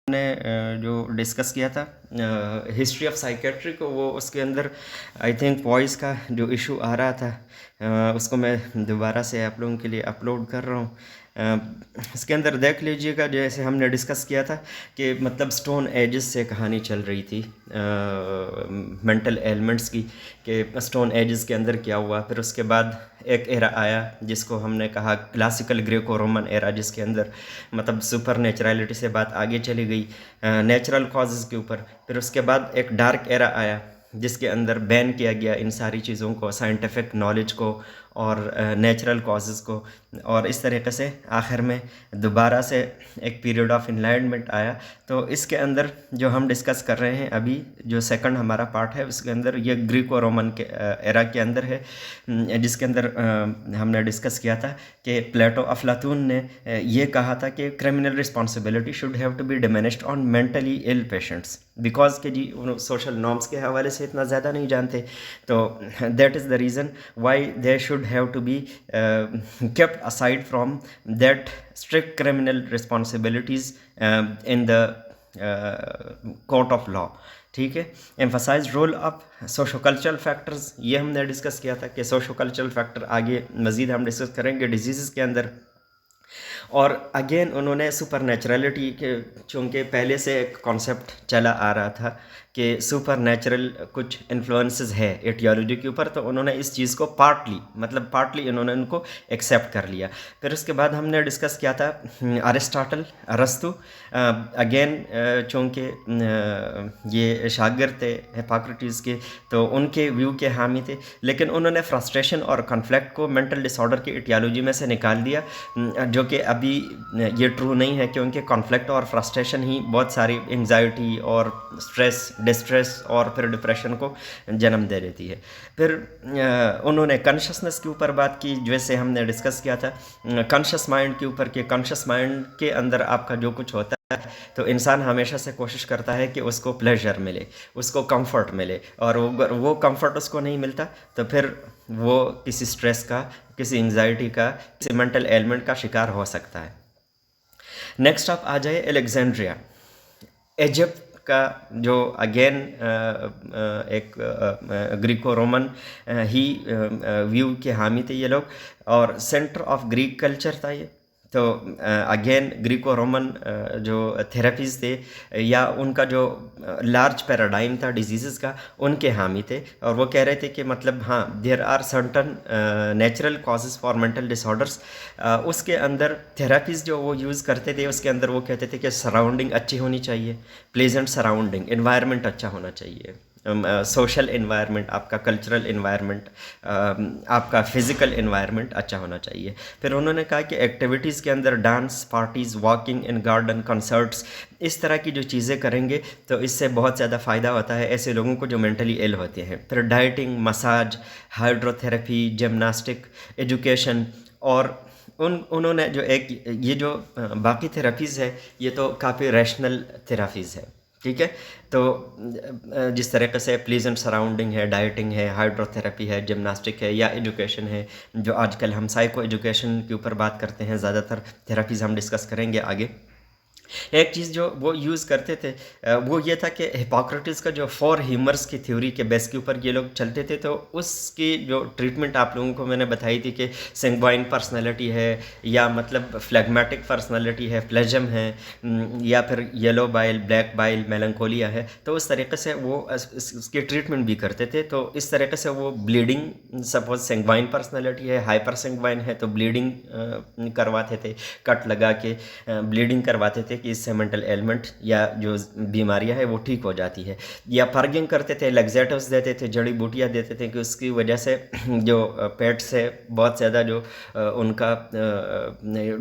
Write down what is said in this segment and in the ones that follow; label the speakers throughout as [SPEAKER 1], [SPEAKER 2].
[SPEAKER 1] ने जो डिस्कस किया था हिस्ट्री ऑफ साइकेट्री को, वो उसके अंदर आई थिंक वॉइस का जो इशू आ रहा था, उसको मैं दोबारा से आप लोगों के लिए अपलोड कर रहा हूँ। इसके अंदर देख लीजिएगा, जैसे हमने डिस्कस किया था कि मतलब स्टोन एजेस से कहानी चल रही थी मेंटल एलिमेंट्स की, कि स्टोन एजेस के अंदर क्या हुआ। फिर उसके बाद एक एरा आया जिसको हमने कहा क्लासिकल ग्रेको रोमन एरा, जिसके अंदर मतलब सुपर नेचुरलिटी से बात आगे चली गई नेचुरल कॉजेज़ के ऊपर। फिर उसके बाद एक डार्क एरा आया जिसके अंदर बैन किया गया इन सारी चीज़ों को, साइंटिफिक नॉलेज को और नेचुरल कॉजेज़ को। और इस तरीके से आखिर में दोबारा से एक पीरियड ऑफ इनलाइटमेंट आया। तो इसके अंदर जो हम डिस्कस कर रहे हैं अभी, जो सेकंड हमारा पार्ट है, उसके अंदर ये ग्रीको रोमन के एरा के अंदर है, जिसके अंदर हमने डिस्कस किया था कि प्लेटो अफलातून ने ये कहा था कि criminal responsibility should have to be diminished on mentally ill patients, because के जी सोशल नॉर्म्स के हवाले से इतना ज़्यादा नहीं जानते। तो that is the reason why they should have to be kept aside from that strict criminal responsibilities in the court of law। ठीक है। Emphasise role of socio cultural factors, ये हमने डिस्कस किया था कि सोशो कल्चरल फैक्टर आगे मज़ीद हम डिस्कस करेंगे डिजीज़ के अंदर। और अगेन उन्होंने सुपर नेचुरलिटी के, चूँकि पहले से एक कॉन्सेप्ट चला आ रहा था कि सुपर नेचुरल कुछ इन्फ्लुएंसेस है एटियोलॉजी के ऊपर, तो उन्होंने इस चीज़ को पार्टली इन्होंने उनको एक्सेप्ट कर लिया। फिर उसके बाद हमने डिस्कस किया था अरिस्टोटल, अरस्तु। अगेन चूँकि ये शागिर्द थे हिप्पोक्रेटिस के, तो उनके व्यू के हामी थे, लेकिन उन्होंने फ्रस्ट्रेशन और कॉन्फ्लिक्ट को मेंटल डिसऑर्डर की एटियोलॉजी में से निकाल दिया, जो कि अभी ये ट्रू नहीं है, क्योंकि कॉन्फ्लिक्ट और फ्रस्ट्रेशन ही बहुत सारी एंग्जाइटी और स्ट्रेस, डिस्ट्रेस और फिर डिप्रेशन को जन्म दे देती है। फिर उन्होंने कॉन्शसनेस के ऊपर बात की, जैसे हमने डिस्कस किया था कॉन्शस माइंड के ऊपर, कि कॉन्शस माइंड के अंदर आपका जो कुछ होता है, तो इंसान हमेशा से कोशिश करता है कि उसको प्लेजर मिले, उसको कंफर्ट मिले, और वो कंफर्ट उसको नहीं मिलता तो फिर वो किसी स्ट्रेस का, किसी एंग्जाइटी का, किसी मेंटल एलिमेंट का शिकार हो सकता है। नेक्स्ट आप आ जाए एलेक्जेंड्रिया, इजिप्ट का, जो अगेन एक ग्रीको रोमन ही व्यू के हामी थे ये लोग, और सेंटर ऑफ ग्रीक कल्चर था ये। तो अगेन ग्रीको रोमन जो थेरेपीज़ थे, या उनका जो लार्ज पैराडाइम था डिजीज़ का, उनके हामी थे। और वो कह रहे थे कि मतलब हाँ, there are certain natural causes for mental disorders. उसके अंदर थेरेपीज़ जो वो यूज़ करते थे, उसके अंदर वो कहते थे कि सराउंडिंग अच्छी होनी चाहिए, प्लेजेंट सराउंडिंग, इन्वायरमेंट अच्छा होना चाहिए, सोशल इन्वायरमेंट, आपका कल्चरल इन्वायरमेंट, आपका फिज़िकल इन्वायरमेंट अच्छा होना चाहिए। फिर उन्होंने कहा कि एक्टिविटीज़ के अंदर dance, parties, walking in garden, concerts, इस तरह की जो चीज़ें करेंगे तो इससे बहुत ज़्यादा फ़ायदा होता है ऐसे लोगों को जो मेंटली इल होते हैं। फिर dieting, massage, hydrotherapy, gymnastic, education, और उन्होंने जो एक ये जो बाकी थेरेपीज़ है, ये तो काफ़ी रैशनल थेरेपीज़ है। ठीक है। तो जिस तरीके से प्लीजेंट सराउंडिंग है, डाइटिंग है, हाइड्रोथेरेपी है, जिम्नास्टिक है, या एजुकेशन है, जो आजकल हम साइको एजुकेशन के ऊपर बात करते हैं, ज़्यादातर थेरेपीज़ हम डिस्कस करेंगे आगे। एक चीज़ जो वो यूज़ करते थे वो ये था कि हिप्पोक्रेटिस का जो फोर ह्यूमर्स की थ्योरी के बेस के ऊपर ये लोग चलते थे, तो उसकी जो ट्रीटमेंट आप लोगों को मैंने बताई थी कि सैंग्वाइन पर्सनैलिटी है, या मतलब फ्लैग्मेटिक पर्सनैलिटी है, प्लेजम है, या फिर येलो बाइल, ब्लैक बाइल, मेलंकोलिया है। तो उस तरीके से वो इसकी ट्रीटमेंट भी करते थे। तो इस तरीके से वो ब्लीडिंग, सपोज सैंग्वाइन पर्सनैलिटी है, हाइपर सैंग्वाइन है, तो ब्लीडिंग करवाते थे, कट लगा के ब्लीडिंग करवाते थे कि इससे मेंटल एलिमेंट या जो बीमारियां है वो ठीक हो जाती है। या पर्गिंग करते थे, लग्जेटिव्स देते थे, जड़ी बूटियाँ देते थे कि उसकी वजह से जो पेट से बहुत ज़्यादा जो उनका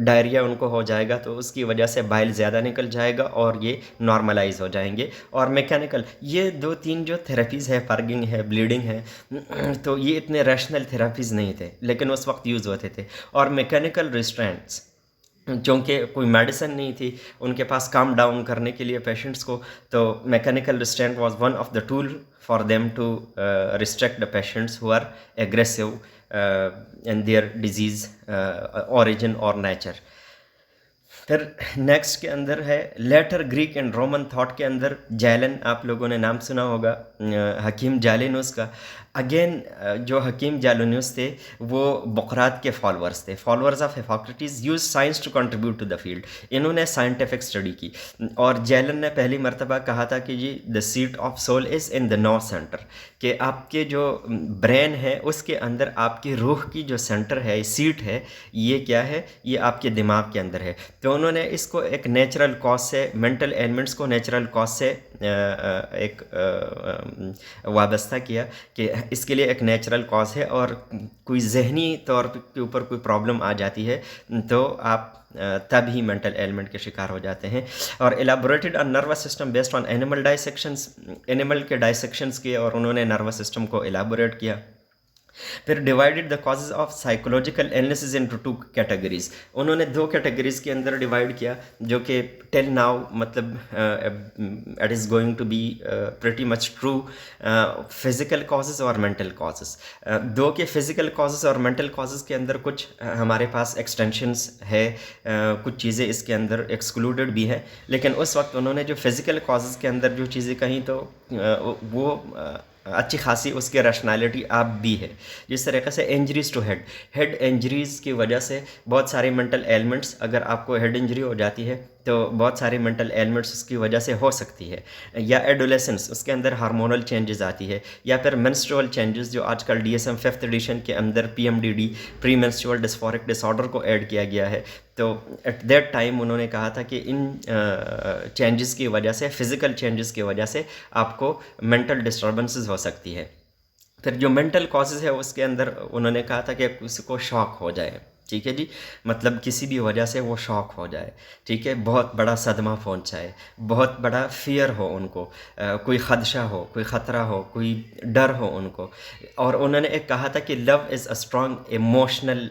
[SPEAKER 1] डायरिया उनको हो जाएगा, तो उसकी वजह से बाइल ज़्यादा निकल जाएगा और ये नॉर्मलाइज हो जाएंगे। और मैकेनिकल, ये दो तीन जो थेरेपीज़ है, पर्गिंग है, ब्लीडिंग है, तो ये इतने रैशनल थेरेपीज़ नहीं थे, लेकिन उस वक्त यूज़ होते थे। और मैकेनिकल रिस्ट्रेंट्स, क्योंकि कोई मेडिसिन नहीं थी उनके पास काम डाउन करने के लिए पेशेंट्स को, तो mechanical restraint was one of the tool for them to restrict the patients who are aggressive in their disease origin और नेचर। फिर नेक्स्ट के अंदर है later Greek and Roman thought के अंदर जैलन, आप लोगों ने नाम सुना होगा, हकीम जालिनूस का। अगेन जो हकीम जालिनूस थे वो बुकरात के फॉलोअर्स थे, followers of Hippocrates, use science to contribute to the field. इन्होंने साइंटिफिक स्टडी की और जैलन ने पहली मरतबा कहा था कि जी the seat of soul is in the nerve centre, कि आपके जो ब्रेन है उसके अंदर आपकी रूह की जो सेंटर है, सीट है, ये क्या है, ये आपके दिमाग के अंदर है। तो उन्होंने इसको एक नेचुरल कॉज से, मेंटल एलिमेंट्स को नेचुरल कॉज से एक वाबस्ता किया कि इसके लिए एक नेचुरल कॉज है, और कोई जहनी तौर के ऊपर कोई प्रॉब्लम आ जाती है तो आप तब ही मेंटल एलिमेंट के शिकार हो जाते हैं। और elaborated on nervous system based on animal dissections, animal के डाइसेक्शंस किए और उन्होंने नर्वस सिस्टम को एलाबोरेट किया। फिर divided the causes of psychological illnesses into two categories, उन्होंने दो कैटेगरीज के अंदर डिवाइड किया जो कि टिल नाउ मतलब it is going to be pretty much true, physical causes और मेंटल कॉजेज। दो के फिजिकल कॉजेज और मेंटल कॉजेज के अंदर कुछ हमारे पास एक्सटेंशंस है, कुछ चीज़ें इसके अंदर एक्सक्लूडेड भी है, लेकिन उस वक्त उन्होंने जो फिजिकल कॉजेज के अंदर जो चीज़ें कहीं तो वो अच्छी खासी उसकी रैशनैलिटी आप भी है। जिस तरीके से इंजरीज टू हेड इंजरीज़ की वजह से बहुत सारे मेंटल एलिमेंट्स, अगर आपको हेड इंजरी हो जाती है तो बहुत सारी मेंटल एलिमेंट्स उसकी वजह से हो सकती है, या एडोलेसेंस उसके अंदर हार्मोनल चेंजेस आती है, या फिर मेंस्ट्रुअल चेंजेस जो आजकल DSM 5th एडिशन के अंदर PMDD pre menstrual dysphoric disorder को ऐड किया गया है। तो एट दैट टाइम उन्होंने कहा था कि इन चेंजेस की वजह से, फिज़िकल चेंजेस की वजह से आपको मेंटल डिस्टर्बेंसेस हो सकती है। फिर जो मेंटल कॉजेज़ है उसके अंदर उन्होंने कहा था कि किसी को शॉक हो जाए, ठीक है जी, मतलब किसी भी वजह से वो शॉक हो जाए, ठीक है, बहुत बड़ा सदमा पहुंचाए, बहुत बड़ा फियर हो उनको, कोई खदशा हो, कोई ख़तरा हो, कोई डर हो उनको। और उन्होंने एक कहा था कि love is a strong emotional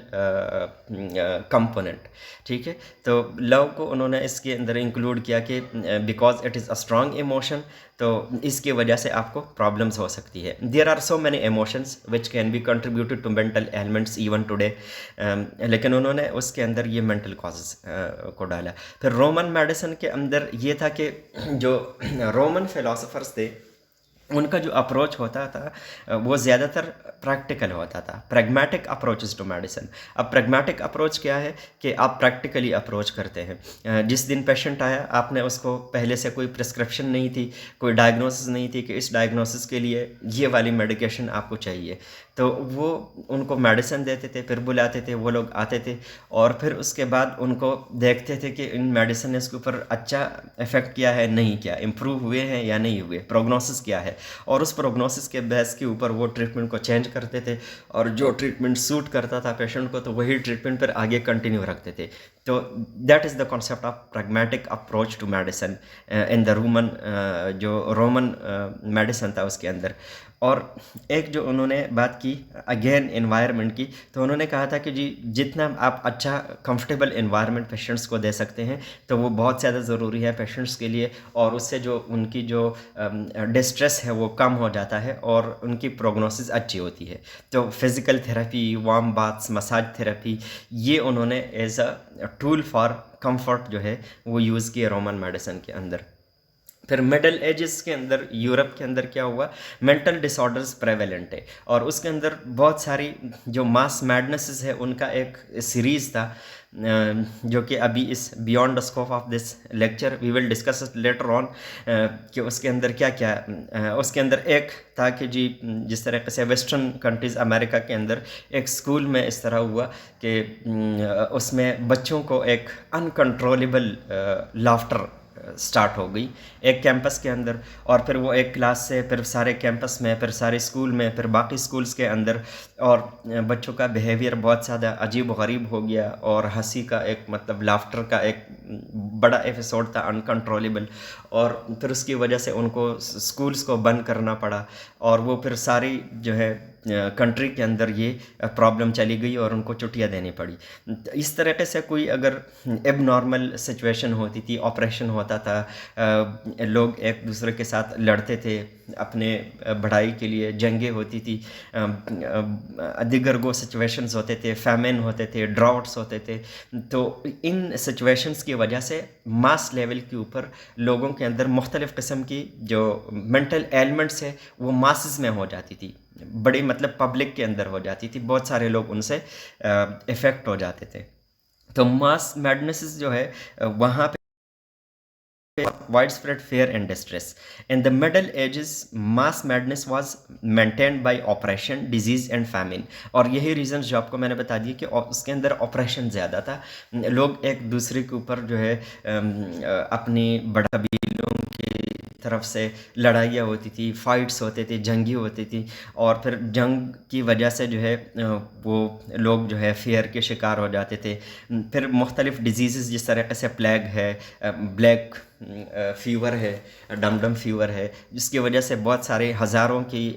[SPEAKER 1] component, ठीक है। तो लव को उन्होंने इसके अंदर इंक्लूड किया कि because it is a strong emotion, तो इसकी वजह से आपको प्रॉब्लम्स हो सकती है। There are so many emotions which can be contributed to mental elements even today, लेकिन उन्होंने उसके अंदर ये मेंटल कॉजेज को डाला। फिर रोमन मेडिसिन के अंदर ये था कि जो रोमन फिलोसफर्स थे उनका जो अप्रोच होता था वो ज़्यादातर प्रैक्टिकल होता था, प्रैग्मेटिक अप्रोचेस टू मेडिसिन। अब प्रैग्मेटिक अप्रोच क्या है कि आप प्रैक्टिकली अप्रोच करते हैं। जिस दिन पेशेंट आया आपने उसको पहले से कोई प्रिस्क्रिप्शन नहीं थी, कोई डायग्नोसिस नहीं थी कि इस डायग्नोसिस के लिए ये वाली मेडिकेशन आपको चाहिए, तो वो उनको मेडिसिन देते थे, फिर बुलाते थे, वो लोग आते थे और फिर उसके बाद उनको देखते थे कि इन मेडिसिन ने इसके ऊपर अच्छा इफेक्ट किया है नहीं किया, इम्प्रूव हुए हैं या नहीं हुए, प्रोग्नोसिस क्या है, और उस प्रोग्नोसिस के बेस के ऊपर वो ट्रीटमेंट को चेंज करते थे और जो ट्रीटमेंट सूट करता था पेशेंट को तो वही ट्रीटमेंट पर आगे कंटिन्यू रखते थे। तो that is the concept of pragmatic approach to medicine in the Roman, जो रोमन मेडिसिन था उसके अंदर। और एक जो उन्होंने बात की अगेन एनवायरनमेंट की, तो उन्होंने कहा था कि जी जितना आप अच्छा कंफर्टेबल एनवायरनमेंट पेशेंट्स को दे सकते हैं तो वो बहुत ज़्यादा ज़रूरी है पेशेंट्स के लिए, और उससे जो उनकी जो डिस्ट्रेस है वो कम हो जाता है और उनकी प्रोग्नोसिस अच्छी होती है। तो physical therapy, warm baths, massage therapy, ये उन्होंने as a tool for comfort जो है वो यूज़ किए रोमन मेडिसिन के अंदर। फिर मिडल एजेस के अंदर यूरोप के अंदर क्या हुआ, मेंटल डिसऑर्डर्स प्रेवेलेंट है और उसके अंदर बहुत सारी जो मास मैडनेसेस है उनका एक सीरीज़ था जो कि अभी इस beyond the scope of this lecture we will discuss later on, कि उसके अंदर क्या क्या उसके अंदर एक था कि जी जिस तरीके से वेस्टर्न कंट्रीज़ अमेरिका के अंदर एक स्कूल में इस तरह हुआ कि उसमें बच्चों को एक अनकंट्रोलेबल लाफ्टर स्टार्ट हो गई एक कैंपस के अंदर, और फिर वो एक क्लास से फिर सारे कैंपस में, फिर सारे स्कूल में, फिर बाकी स्कूल्स के अंदर, और बच्चों का बिहेवियर बहुत ज़्यादा अजीब गरीब हो गया और हंसी का एक मतलब लाफ्टर का एक बड़ा एपिसोड था अनकंट्रोलेबल, और फिर उसकी वजह से उनको स्कूल्स को बंद करना पड़ा और वो फिर सारी जो है कंट्री के अंदर ये प्रॉब्लम चली गई और उनको छुट्टियां देनी पड़ी। तो इस तरीके से कोई अगर एबनॉर्मल सिचुएशन होती थी, ऑपरेशन होता था, लोग एक दूसरे के साथ लड़ते थे, अपने बढ़ाई के लिए जंगें होती थी, दिगर गो सिचुएशंस होते थे, फैमिन होते थे, ड्राउट्स होते थे। तो इन सिचुएशंस की वजह से मास लेवल के ऊपर लोगों के अंदर मुख्तलिफ़ किस्म की जो मेंटल एलिमेंट्स है वो मासेस में हो जाती थी, बड़ी मतलब पब्लिक के अंदर हो जाती थी, बहुत सारे लोग उनसे इफ़ेक्ट हो जाते थे। तो मास मैडनेस जो है वहाँ पे widespread fear and distress. In the Middle Ages, mass madness was maintained by oppression, disease and famine. और यही रीजन जो आपको मैंने बता दिए कि उसके अंदर ऑपरेशन ज़्यादा था, लोग एक दूसरे के ऊपर जो है अपनी बड़ा कबीलों की तरफ से लड़ाइयाँ होती थी, फाइट्स होते थे, जंगी होती थी, और फिर जंग की वजह से जो है वो लोग जो है फेयर के शिकार हो जाते थे। फिर मुख्तलिफ डिजीज़ जिस तरीके से प्लेग है, ब्लैक फीवर है, डमडम फीवर है, जिसकी वजह से बहुत सारे हज़ारों की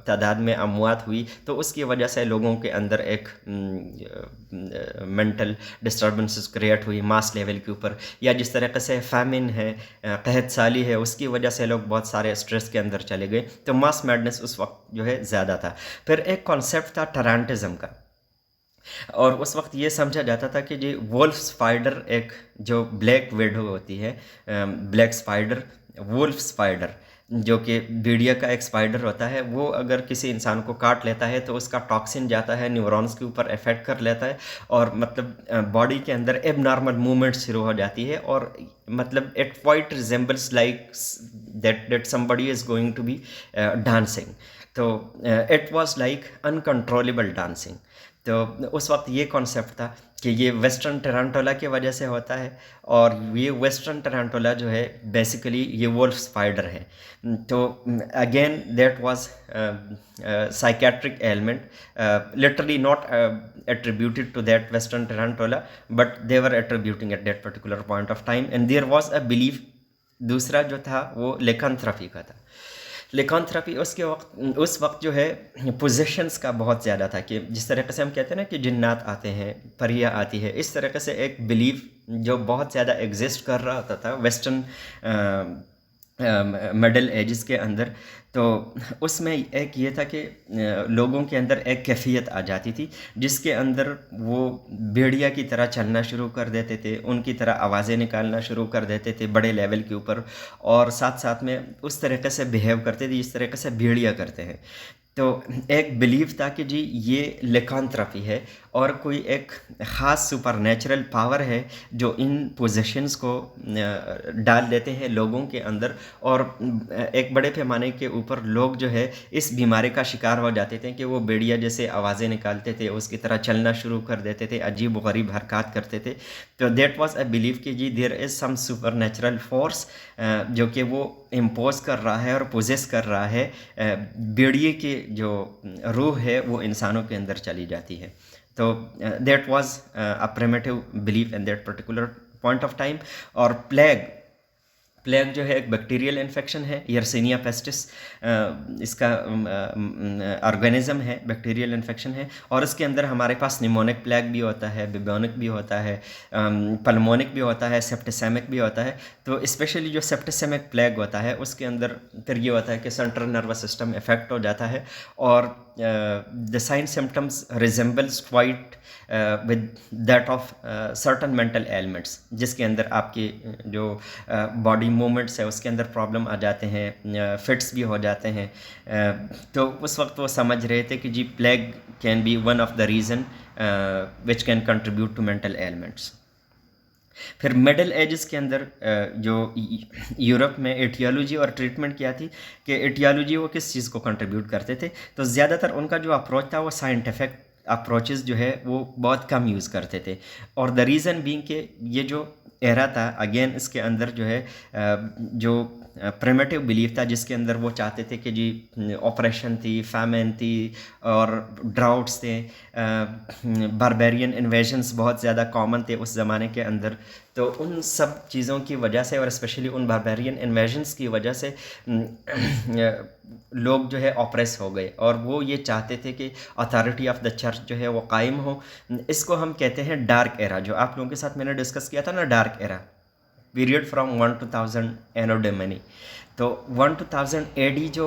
[SPEAKER 1] तादाद में अमवात हुई। तो उसकी वजह से लोगों के अंदर एक मेंटल डिस्टर्बेंसेस क्रिएट हुई मास लेवल के ऊपर। या जिस तरीके से फैमिन है, कहत साली है, उसकी वजह से लोग बहुत सारे स्ट्रेस के अंदर चले गए। तो मास मैडनेस उस वक्त जो है ज़्यादा था। फिर एक कॉन्सेप्ट था टरांटिज़म का, और उस वक्त ये समझा जाता था कि जी वुल्फ स्पाइडर, एक जो ब्लैक विडो होती है, ब्लैक स्पाइडर, वुल्फ स्पाइडर, जो कि भेड़िया का एक स्पाइडर होता है, वो अगर किसी इंसान को काट लेता है तो उसका टॉक्सिन जाता है, न्यूरॉन्स के ऊपर इफेक्ट कर लेता है, और मतलब बॉडी के अंदर एबनॉर्मल मूवमेंट शुरू हो जाती है, और मतलब it quite resembles like that somebody is going to be dancing. तो it was like uncontrollable dancing. तो उस वक्त ये कॉन्सेप्ट था कि ये वेस्टर्न टरांटोला की वजह से होता है, और ये वेस्टर्न टरांटोला जो है बेसिकली ये वुल्फ स्पाइडर है। तो again that was psychiatric element, literally not attributed to that western tarantola, but they were attributing at that particular point of time, and there was a belief। दूसरा जो था वो लेकांथ्रफी का था। लेकांथ्रफी उस वक्त जो है पोजेशंस का बहुत ज़्यादा था, कि जिस तरीके से हम कहते हैं ना कि जिन्नात आते हैं, परियां आती है, इस तरीके से एक बिलीफ जो बहुत ज़्यादा एग्जिस्ट कर रहा होता था वेस्टर्न मिडल एजेस के अंदर। तो उसमें एक ये था कि लोगों के अंदर एक कैफियत आ जाती थी जिसके अंदर वो भेड़िया की तरह चलना शुरू कर देते थे, उनकी तरह आवाज़ें निकालना शुरू कर देते थे बड़े लेवल के ऊपर, और साथ साथ में उस तरीके से बिहेव करते थे जिस तरीके से भेड़िया करते हैं। तो एक बिलीव था कि जी ये लेकांथ्रफी है, और कोई एक ख़ास सुपर नेचुरल पावर है जो इन पोजेशंस को डाल देते हैं लोगों के अंदर, और एक बड़े पैमाने के ऊपर लोग जो है इस बीमारी का शिकार हो जाते थे कि वो भेड़िया जैसे आवाज़ें निकालते थे, उसकी तरह चलना शुरू कर देते थे, अजीब व गरीब हरकत करते थे। तो देट वाज अ बिलीव कि जी there is some supernatural force जो कि वो इम्पोज कर रहा है और पोजेस कर रहा है, भेड़िए की जो रूह है वो इंसानों के अंदर चली जाती है। तो that was a primitive belief in that particular point of time. और प्लेग जो है एक बैक्टीरियल इन्फेक्शन है, यर्सिनिया पेस्टिस इसका ऑर्गेनिज्म है, बैक्टीरियल इन्फेक्शन है, और इसके अंदर हमारे पास निमोनिक प्लेग भी होता है, बिबोनिक भी होता है, पल्मोनिक भी होता है, सेप्टिसेमिक भी होता है। तो स्पेशली जो सेप्टिसेमिक प्लेग होता है उसके अंदर फिर ये होता है कि सेंट्रल नर्वस सिस्टम इफेक्ट हो जाता है, और the sign symptoms resembles quite with that of certain mental elements, जिसके अंदर आपकी जो बॉडी मूवमेंट्स है उसके अंदर प्रॉब्लम आ जाते हैं, फिट्स भी हो जाते हैं। तो उस वक्त वो समझ रहे थे कि जी plague can be one of the reason which can contribute to mental ailments. फिर मिडल एजेस के अंदर जो यूरोप में एटियोलॉजी और ट्रीटमेंट किया थी, कि एटियोलॉजी वो किस चीज़ को कंट्रीब्यूट करते थे, तो ज़्यादातर उनका जो अप्रोच था वो साइंटिफिक अप्रोचेस जो है वो बहुत कम यूज़ करते थे। और द रीज़न बीइंग कि ये जो एरा था, अगेन इसके अंदर जो है जो प्रिमिटिव बिलीफ था जिसके अंदर वो चाहते थे कि जी ऑपरेशन थी, फैमिन थी, और ड्राउट्स थे, बारबेरियन इन्वेजन्स बहुत ज़्यादा कॉमन थे उस ज़माने के अंदर। तो उन सब चीज़ों की वजह से और स्पेशली उन बारबेरियन इन्वेजन्स की वजह से लोग जो है ऑप्रेस हो गए, और वो ये चाहते थे कि अथॉरिटी ऑफ द चर्च जो है वो कायम हो। इसको हम कहते हैं डार्क एरा, जो आप लोगों के साथ मैंने डिस्कस किया था ना, dark era, period from 1 to 1000 anno Domini. तो 1 to 1000 एडी जो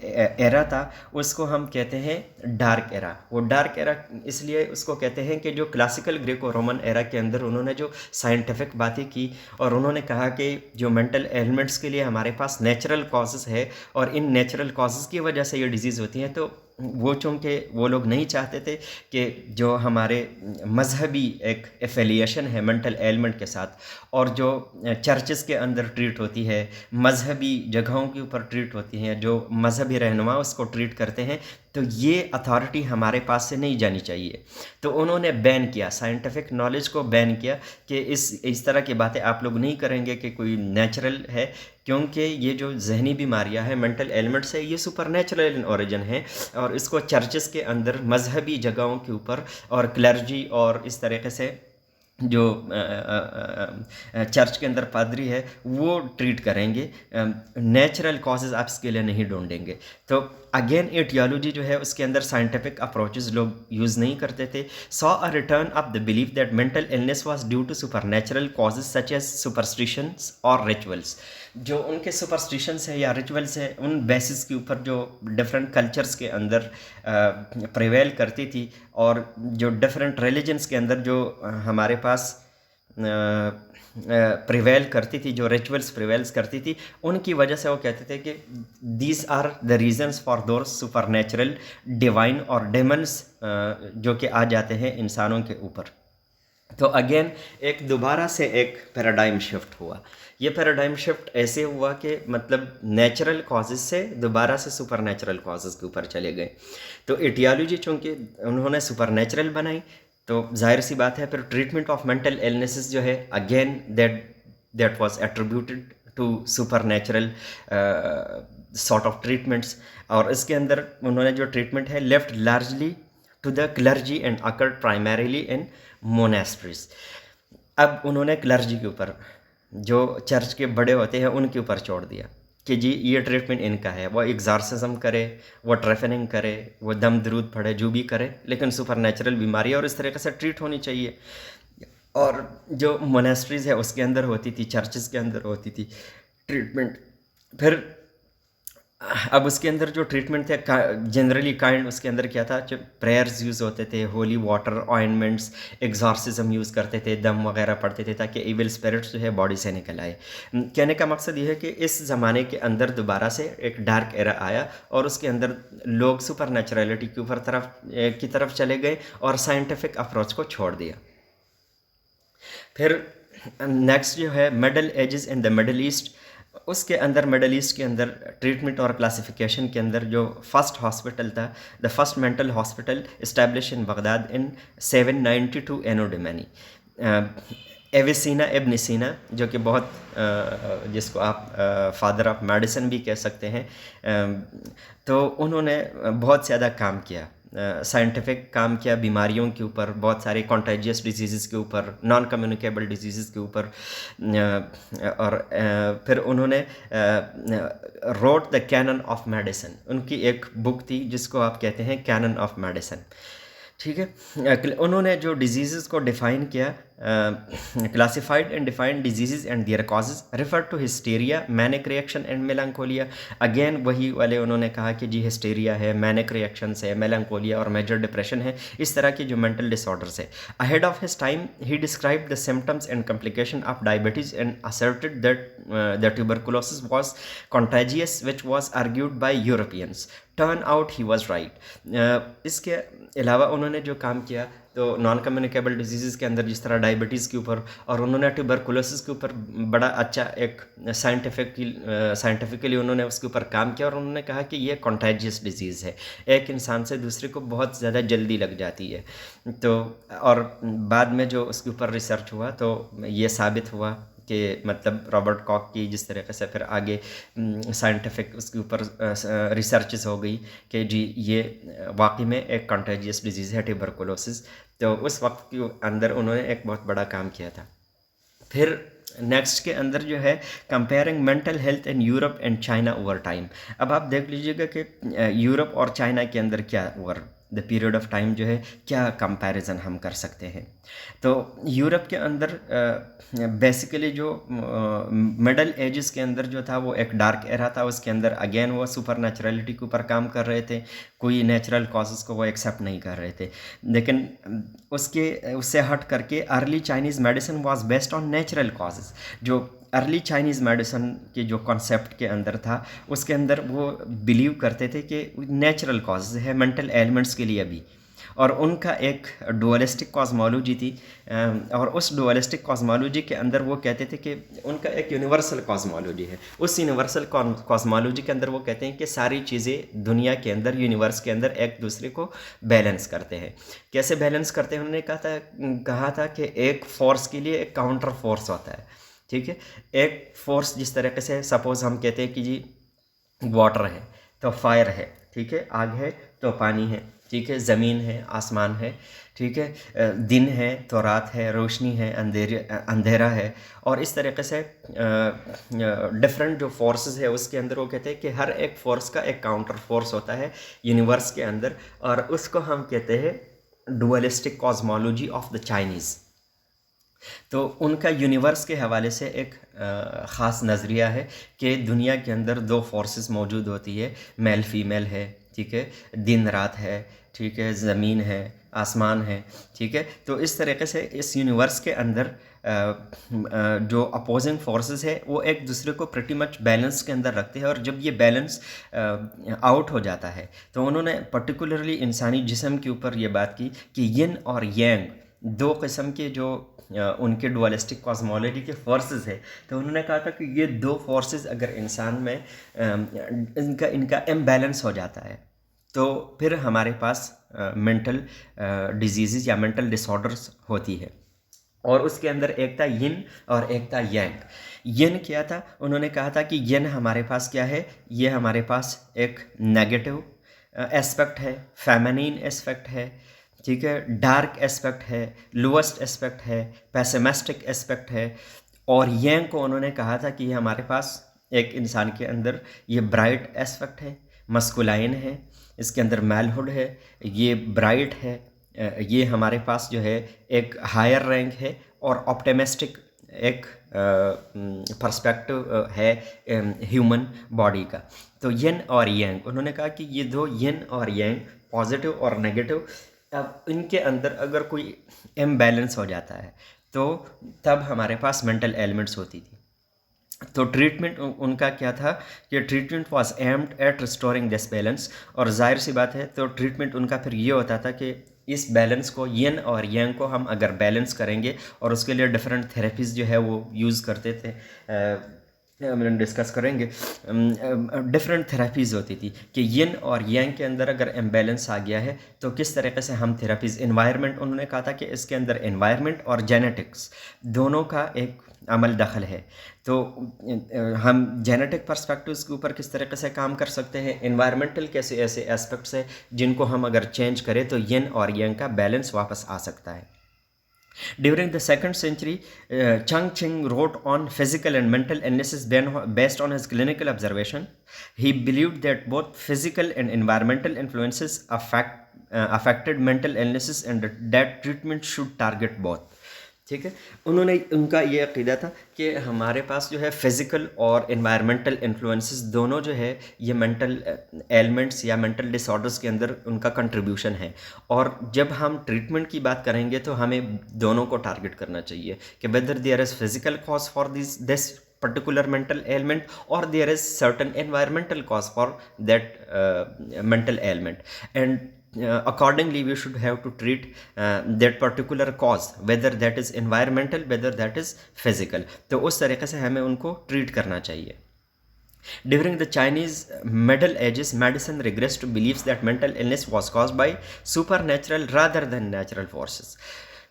[SPEAKER 1] एरा था उसको हम कहते हैं डार्क एरा। वो डार्क एरा इसलिए उसको कहते हैं कि जो क्लासिकल ग्रीको रोमन एरा के अंदर उन्होंने जो साइंटिफिक बातें की, और उन्होंने कहा कि जो मेंटल एलिमेंट्स के लिए हमारे पास नेचुरल कॉजेज़ है, और इन नेचुरल कॉजेज़ की वजह से ये डिजीज़ होती हैं। तो वो चूँकि वो लोग नहीं चाहते थे कि जो हमारे मजहबी एक एफिलिएशन है मेंटल एलिमेंट के साथ, और जो चर्चेस के अंदर ट्रीट होती है, मजहबी जगहों के ऊपर ट्रीट होती हैं, जो मजहबी रहनुमा उसको ट्रीट करते हैं, तो ये अथॉरिटी हमारे पास से नहीं जानी चाहिए। तो उन्होंने बैन किया, साइंटिफिक नॉलेज को बैन किया कि इस तरह की बातें आप लोग नहीं करेंगे कि कोई नेचुरल है, क्योंकि ये जो जहनी बीमारियां हैं मेंटल एलिमेंट्स है, ये सुपर नेचुरल इन ओरिजिन है, और इसको चर्चेस के अंदर मजहबी जगहों के ऊपर और क्लर्जी और इस तरीके से जो चर्च के अंदर पादरी है वो ट्रीट करेंगे, नेचुरल कॉजेज़ आप इसके लिए नहीं ढूंढेंगे। तो अगेन एटियोलॉजी जो है उसके अंदर साइंटिफिक अप्रोचेस लोग यूज़ नहीं करते थे। Saw a return of the belief that mental illness was due to super natural causes such as superstitions और रिचुअल्स। जो उनके सुपरस्टिशंस है या रिचुअल्स है, उन बेसिस के ऊपर जो डिफरेंट कल्चर्स के अंदर प्रिवेल करती थी, और जो डिफरेंट रिलीजन्स के अंदर जो हमारे पास प्रिवेल करती थी, जो रिचुअल्स प्रिवेल्स करती थी, उनकी वजह से वो कहते थे कि these are the reasons for their super natural divine और डेमन्स जो कि आ जाते हैं इंसानों के ऊपर। तो अगेन एक दोबारा से एक पैराडाइम शिफ्ट हुआ। ये पैराडाइम शिफ्ट ऐसे हुआ कि मतलब नेचुरल कॉजेज़ से दोबारा से सुपर नेचुरल कॉजेज़ के ऊपर चले गए। तो एटियोलॉजी चूँकि उन्होंने सुपर नेचुरल बनाई, तो जाहिर सी बात है फिर ट्रीटमेंट ऑफ मेंटल इलनेसेस जो है again that was attributed to super natural sort of treatments. और इसके अंदर उन्होंने जो ट्रीटमेंट है left largely to the clergy and occurred primarily in monasteries. अब उन्होंने क्लर्जी के ऊपर, जो चर्च के बड़े होते हैं उनके ऊपर छोड़ दिया कि जी ये ट्रीटमेंट इनका है, वो एग्जार्सिज्म करे, वो ट्रेफनिंग करे, वो दम दरूद पढ़े, जो भी करे, लेकिन सुपर नेचुरल बीमारी और इस तरीके से ट्रीट होनी चाहिए। और जो मोनेस्ट्रीज़ है उसके अंदर होती थी, चर्चेस के अंदर होती थी ट्रीटमेंट। फिर अब उसके अंदर जो ट्रीटमेंट थे जनरली काइंड, उसके अंदर क्या था, जो प्रेयर्स यूज़ होते थे, holy water, ointments, exorcism use करते थे, दम वगैरह पढ़ते थे ताकि इविल स्पिरिट्स जो है बॉडी से निकल आए। कहने का मकसद ये है कि इस ज़माने के अंदर दोबारा से एक डार्क एरा आया, और उसके अंदर लोग सुपर नेचुरलिटी के ऊपर की तरफ चले गए और साइंटिफिक अप्रोच को छोड़ दिया। फिर नेक्स्ट जो है middle edges in the middle east. उसके अंदर मिडल ईस्ट के अंदर ट्रीटमेंट और क्लासिफिकेशन के अंदर जो फर्स्ट हॉस्पिटल था, the first mental hospital establish in Baghdad in 792 anno domini, Avicenna Ibn Sina, जो कि बहुत जिसको आप फादर ऑफ मेडिसिन भी कह सकते हैं, तो उन्होंने बहुत ज़्यादा काम किया, साइंटिफिक काम किया बीमारियों के ऊपर, बहुत सारे कॉन्टेजियस डिजीज़ के ऊपर, नॉन कम्युनिकेबल डिजीज़ के ऊपर। और फिर उन्होंने wrote the canon of medicine, उनकी एक बुक थी जिसको आप कहते हैं कैनन ऑफ मेडिसिन, ठीक है। उन्होंने जो डिजीज़ को डिफ़ाइन किया, classified and defined disease and their causes, refer to hysteria, manic reaction and melancholia. Again वही वाले उन्होंने कहा कि जी हिस्टेरिया है, मैनिक रिएक्शंस है, मेलंकोलिया और मेजर डिप्रेशन है, इस तरह की जो मेंटल डिसऑर्डर्स है। Ahead of his time he described the symptoms and complication of diabetes and asserted that the tuberculosis was contagious which was argued by Europeans. Turn out he was right. इसके अलावा उन्होंने जो काम किया तो non communicable disease के अंदर जिस तरह डायबिटीज़ के ऊपर, और उन्होंने ट्यूबरकुलोसिस के ऊपर बड़ा अच्छा एक साइंटिफिकली उन्होंने उसके ऊपर काम किया, और उन्होंने कहा कि ये कॉन्टेजियस डिजीज़ है, एक इंसान से दूसरे को बहुत ज़्यादा जल्दी लग जाती है। तो और बाद में जो उसके ऊपर रिसर्च हुआ तो ये साबित हुआ कि मतलब रॉबर्ट कॉक की जिस तरीके से फिर आगे साइंटिफिक उसके ऊपर रिसर्चेस हो गई कि जी ये वाकई में एक कंटेजियस डिजीज़ है ट्यूबरकुलोसिस। तो उस वक्त के अंदर उन्होंने एक बहुत बड़ा काम किया था। फिर नेक्स्ट के अंदर जो है comparing mental health in Europe and China over time. अब आप देख लीजिएगा कि यूरोप और चाइना के अंदर क्या over the period of time जो है क्या कंपैरिजन हम कर सकते हैं। तो यूरोप के अंदर बेसिकली जो मिडल एजेस के अंदर जो था वो एक डार्क एरा था, उसके अंदर अगेन वो सुपर नेचुरलिटी के ऊपर काम कर रहे थे, कोई नेचुरल कॉजेज़ को वो एक्सेप्ट नहीं कर रहे थे। लेकिन उससे हट करके early Chinese medicine was based on natural causes. जो अर्ली चाइनीज़ मेडिसिन के जो कॉन्सेप्ट के अंदर था उसके अंदर वो बिलीव करते थे कि नेचुरल कॉजेज़ है मेंटल एलिमेंट्स के लिए भी, और उनका एक डुअलिस्टिक कॉस्मोलॉजी थी। और उस डुअलिस्टिक कॉस्मोलॉजी के अंदर वो कहते थे कि उनका एक यूनिवर्सल कॉस्मोलॉजी है। उस यूनिवर्सल कॉस्मोलॉजी के अंदर वो कहते हैं कि सारी चीज़ें दुनिया के अंदर, यूनिवर्स के अंदर एक दूसरे को बैलेंस करते हैं। कैसे बैलेंस करते हैं? उन्होंने कहा था कि एक फोर्स के लिए एक काउंटर फोर्स होता है, ठीक है। एक फोर्स जिस तरीके से सपोज़ हम कहते हैं कि जी वाटर है तो फायर है, ठीक है, आग है तो पानी है, ठीक है, ज़मीन है, आसमान है, ठीक है, दिन है तो रात है, रोशनी है, अंधेरा है। और इस तरीके से डिफरेंट जो फोर्सेस है उसके अंदर वो कहते हैं कि हर एक फोर्स का एक काउंटर फोर्स होता है यूनिवर्स के अंदर, और उसको हम कहते हैं dualistic cosmology of the Chinese. तो उनका यूनिवर्स के हवाले से एक ख़ास नज़रिया है कि दुनिया के अंदर दो फोर्सेस मौजूद होती है, मेल फीमेल है, ठीक है, दिन रात है, ठीक है, ज़मीन है, आसमान है, ठीक है। तो इस तरीके से इस यूनिवर्स के अंदर जो अपोजिंग फोर्सेस है वो एक दूसरे को प्रिटी मच बैलेंस के अंदर रखते हैं, और जब ये बैलेंस आउट हो जाता है तो उन्होंने पर्टिकुलरली इंसानी जिस्म के ऊपर ये बात की कि यिन और यांग दो किस्म के जो उनके डुअलिस्टिक कॉस्मोलॉजी के फोर्सेस है। तो उन्होंने कहा था कि ये दो फोर्सेस अगर इंसान में इनका इम्बैलेंस हो जाता है तो फिर हमारे पास मेंटल डिजीज़ या मेंटल डिसऑर्डर्स होती है। और उसके अंदर एक था यिन और एक था यांग। यिन क्या था? उन्होंने कहा था कि यिन हमारे पास क्या है, ये हमारे पास एक नेगेटिव एस्पेक्ट है, फेमिनिन एस्पेक्ट है, ठीक है, डार्क एस्पेक्ट है, लोएस्ट एस्पेक्ट है, पेसिमिस्टिक एस्पेक्ट है। और यांग को उन्होंने कहा था कि ये हमारे पास एक इंसान के अंदर ये ब्राइट एस्पेक्ट है, मस्कुलाइन है, इसके अंदर मैलहुड है, ये ब्राइट है, ये हमारे पास जो है एक हायर रैंक है, और ऑप्टिमिस्टिक एक पर्सपेक्टिव है ह्यूमन बॉडी का। तो यिन और यांग, उन्होंने कहा कि ये दो यिन और यांग, पॉजिटिव और नेगेटिव, अब इनके अंदर अगर कोई इम्बैलेंस हो जाता है तो तब हमारे पास मेंटल एलिमेंट्स होती थी। तो ट्रीटमेंट उनका क्या था कि treatment was aimed at restoring this balance. और जाहिर सी बात है तो ट्रीटमेंट उनका फिर ये होता था कि इस बैलेंस को, यिन और यांग को हम अगर बैलेंस करेंगे, और उसके लिए डिफरेंट थेरेपीज़ जो है वो यूज़ करते थे, हम डिस्कस करेंगे। डिफरेंट थेरेपीज़ होती थी कि यिन और यांग के अंदर अगर इम्बैलेंस आ गया है तो किस तरीके से हम थेरेपीज़, इन्वायरमेंट, उन्होंने कहा था कि इसके अंदर इन्वायरमेंट और जेनेटिक्स दोनों का एक अमल दखल है। तो हम जेनेटिक पर्सपेक्टिव्स के ऊपर किस तरीके से काम कर सकते हैं, इन्वायरमेंटल कैसे ऐसे एस्पेक्ट्स है जिनको हम अगर चेंज करें तो यिन और यांग का बैलेंस वापस आ सकता है। During the 2nd century, Chang Ching wrote on physical and mental illnesses based on his clinical observation. He believed that both physical and environmental influences affected mental illnesses and that treatment should target both. ठीक है, उन्होंने, उनका ये अक़ीदा था कि हमारे पास जो है फ़िज़िकल और इन्वायरमेंटल इन्फ्लुएंसेस दोनों जो है ये मेंटल एलिमेंट्स या मेंटल डिसऑर्डर्स के अंदर उनका कंट्रीब्यूशन है। और जब हम ट्रीटमेंट की बात करेंगे तो हमें दोनों को टारगेट करना चाहिए कि whether there is physical cause for this particular mental ailment or there is certain environmental cause for that mental ailment, and accordingly we should have to treat that particular cause, whether that is environmental, whether that is physical. तो उस तरीके से हमें उनको treat करना चाहिए। During the Chinese Middle Ages, medicine regressed to beliefs that mental illness was caused by supernatural rather than natural forces.